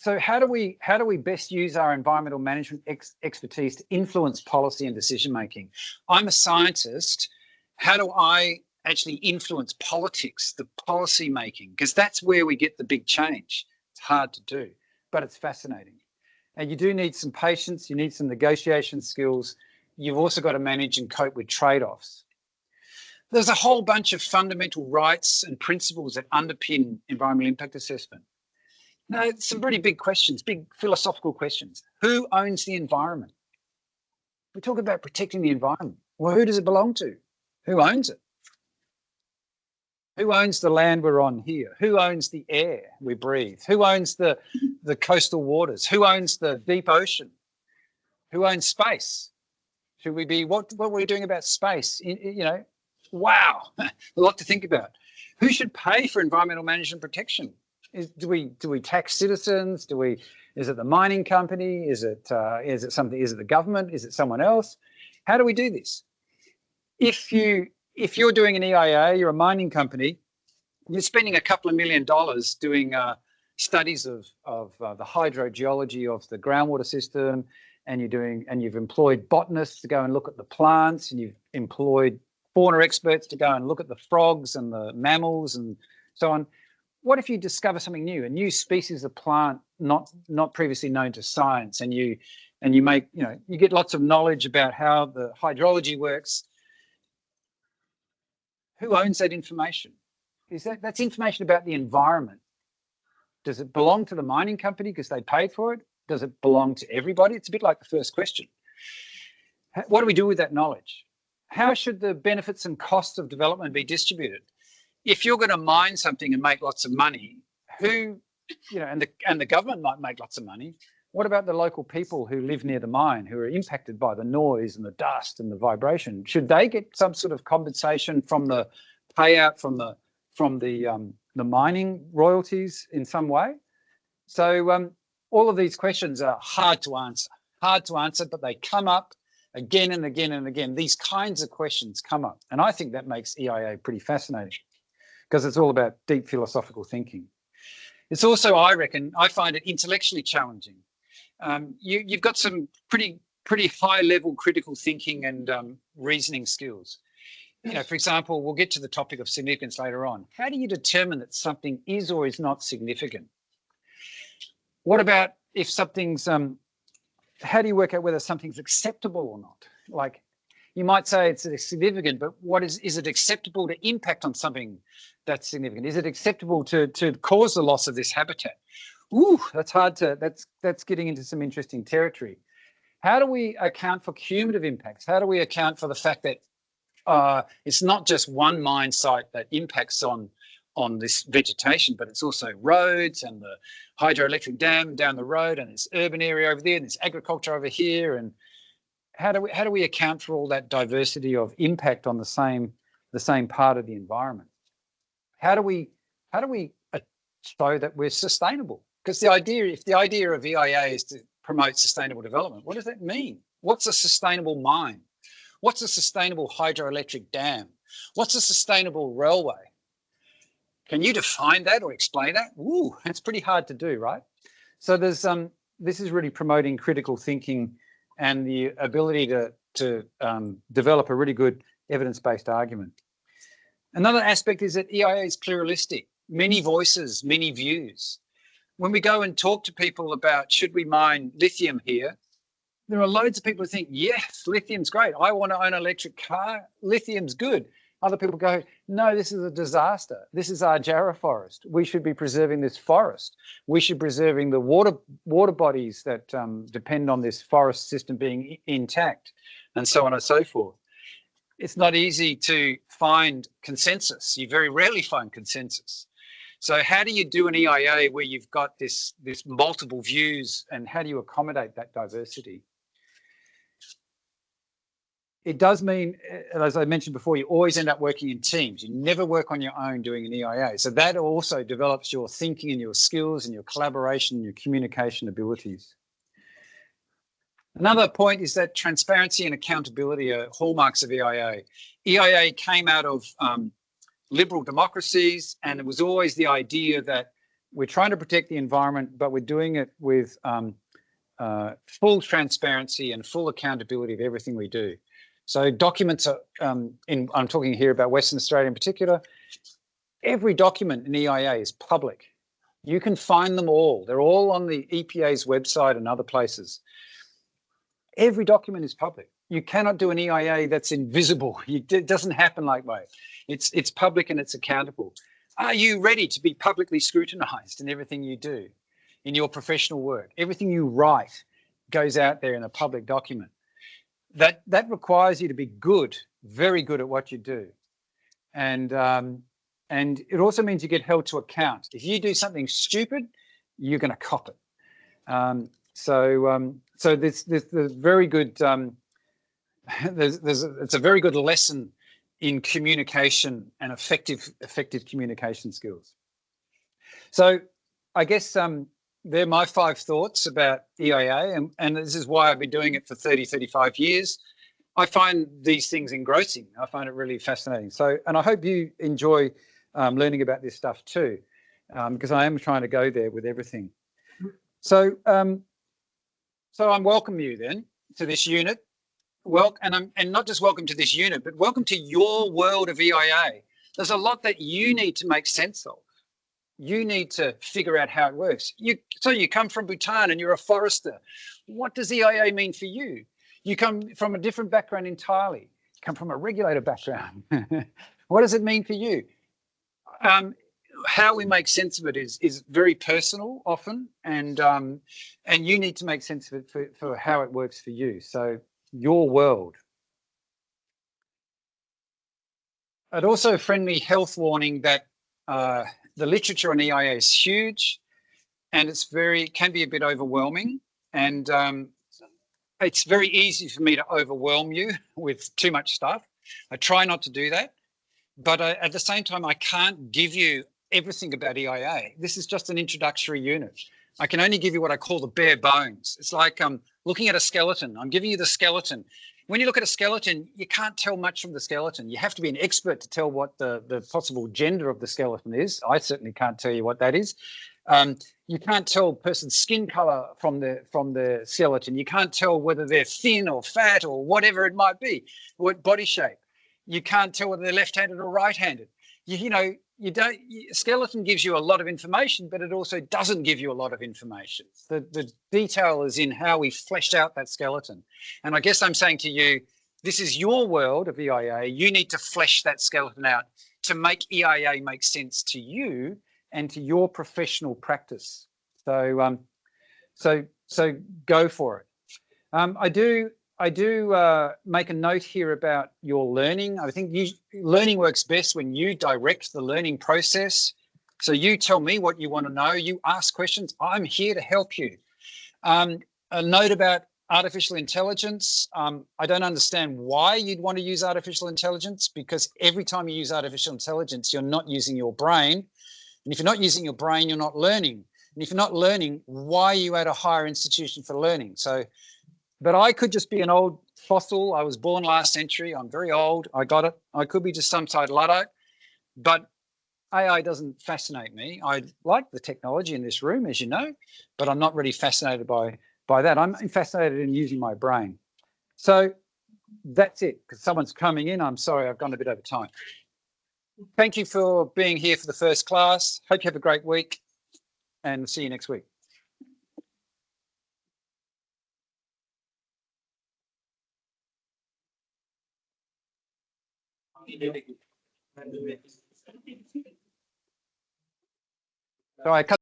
So how do we best use our environmental management expertise to influence policy and decision making? I'm a scientist. How do I actually influence politics, the policy making? Because that's where we get the big change. It's hard to do, but it's fascinating. And you do need some patience. You need some negotiation skills. You've also got to manage and cope with trade-offs. There's a whole bunch of fundamental rights and principles that underpin environmental impact assessment. Now, some pretty big questions, big philosophical questions. Who owns the environment? We talk about protecting the environment. Well, who does it belong to? Who owns it? Who owns the land we're on here? Who owns the air we breathe? Who owns the coastal waters? Who owns the deep ocean? Who owns space? Should we be, what are we doing about space? Wow, a lot to think about. Who should pay for environmental management protection? Do we tax citizens? Is it the mining company? Is it the government? Is it someone else? How do we do this? If you're doing an EIA, you're a mining company, you're spending a couple of $1 million doing studies of the hydrogeology of the groundwater system, and you've employed botanists to go and look at the plants, and you've employed fauna experts to go and look at the frogs and the mammals and so on. What if you discover something new, a new species of plant not previously known to science, and you get lots of knowledge about how the hydrology works? Who owns that information? That's information about the environment. Does it belong to the mining company because they paid for it? Does it belong to everybody? It's a bit like the first question. What do we do with that knowledge? How should the benefits and costs of development be distributed? If you're going to mine something and make lots of money, and the government might make lots of money, what about the local people who live near the mine, who are impacted by the noise and the dust and the vibration? Should they get some sort of compensation from the payout from the mining royalties in some way? So all of these questions are hard to answer, but they come up again and again and again. These kinds of questions come up, and I think that makes EIA pretty fascinating, because it's all about deep philosophical thinking. It's also, I find it intellectually challenging. You've got some pretty high-level critical thinking and reasoning skills. For example, we'll get to the topic of significance later on. How do you determine that something is or is not significant? What about if something's, how do you work out whether something's acceptable or not? Like, you might say it's significant, but is it acceptable to impact on something that's significant? Is it acceptable to cause the loss of this habitat? Ooh, that's getting into some interesting territory. How do we account for cumulative impacts? How do we account for the fact that it's not just one mine site that impacts on this vegetation, but it's also roads and the hydroelectric dam down the road, and this urban area over there, and this agriculture over here, and how do we account for all that diversity of impact on the same part of the environment? How do we show that we're sustainable? Because if the idea of EIA is to promote sustainable development, what does that mean? What's a sustainable mine? What's a sustainable hydroelectric dam? What's a sustainable railway? Can you define that or explain that? Ooh, it's pretty hard to do, right? So there's this is really promoting critical thinking and the ability to develop a really good evidence-based argument. Another aspect is that EIA is pluralistic, many voices, many views. When we go and talk to people about should we mine lithium here, there are loads of people who think, yes, lithium's great. I want to own an electric car. Lithium's good. Other people go, no, this is a disaster. This is our Jarrah forest. We should be preserving this forest. We should be preserving the water bodies that depend on this forest system being intact, and so on and so forth. It's not easy to find consensus. You very rarely find consensus. So how do you do an EIA where you've got this multiple views, and how do you accommodate that diversity? It does mean, as I mentioned before, you always end up working in teams. You never work on your own doing an EIA. So that also develops your thinking and your skills and your collaboration and your communication abilities. Another point is that transparency and accountability are hallmarks of EIA. EIA came out of liberal democracies, and it was always the idea that we're trying to protect the environment, but we're doing it with full transparency and full accountability of everything we do. So documents are, I'm talking here about Western Australia in particular, every document in EIA is public. You can find them all. They're all on the EPA's website and other places. Every document is public. You cannot do an EIA that's invisible. It doesn't happen like that. It's public and it's accountable. Are you ready to be publicly scrutinized in everything you do, in your professional work? Everything you write goes out there in a public document. That requires you to be good, very good at what you do. And it also means you get held to account. If you do something stupid, you're going to cop it. So there's very good, it's a very good lesson in communication and effective communication skills. So I guess they're my 5 thoughts about EIA, and this is why I've been doing it for 35 years. I find these things engrossing. I find it really fascinating. So, and I hope you enjoy learning about this stuff too, because I am trying to go there with everything. So, so I'm welcome you then to this unit. And not just welcome to this unit, but welcome to your world of EIA. There's a lot that you need to make sense of. You need to figure out how it works. So you come from Bhutan and you're a forester. What does EIA mean for you? You come from a different background entirely. You come from a regulator background. What does it mean for you? How we make sense of it is very personal often, and you need to make sense of it for how it works for you. So your world. I'd also friendly health warning that the literature on EIA is huge, and can be a bit overwhelming, and it's very easy for me to overwhelm you with too much stuff. I try not to do that, but at the same time, I can't give you everything about EIA. This is just an introductory unit. I can only give you what I call the bare bones. It's like looking at a skeleton. I'm giving you the skeleton. When you look at a skeleton, you can't tell much from the skeleton. You have to be an expert to tell what the possible gender of the skeleton is. I certainly can't tell you what that is. You can't tell a person's skin color from the skeleton. You can't tell whether they're thin or fat or whatever it might be, what body shape. You can't tell whether they're left-handed or right-handed. Skeleton gives you a lot of information, but it also doesn't give you a lot of information. The detail is in how we fleshed out that skeleton. And I guess I'm saying to you, this is your world of EIA. You need to flesh that skeleton out to make EIA make sense to you and to your professional practice. So, so go for it. I do make a note here about your learning. I think learning works best when you direct the learning process. So you tell me what you want to know. You ask questions. I'm here to help you. A note about artificial intelligence. I don't understand why you'd want to use artificial intelligence, because every time you use artificial intelligence, you're not using your brain. And if you're not using your brain, you're not learning. And if you're not learning, why are you at a higher institution for learning? So, but I could just be an old fossil. I was born last century. I'm very old. I got it. I could be just some side Luddite, but AI doesn't fascinate me. I like the technology in this room, as you know, but I'm not really fascinated by that. I'm fascinated in using my brain. So that's it, because someone's coming in. I'm sorry, I've gone a bit over time. Thank you for being here for the first class. Hope you have a great week, and see you next week. So I cut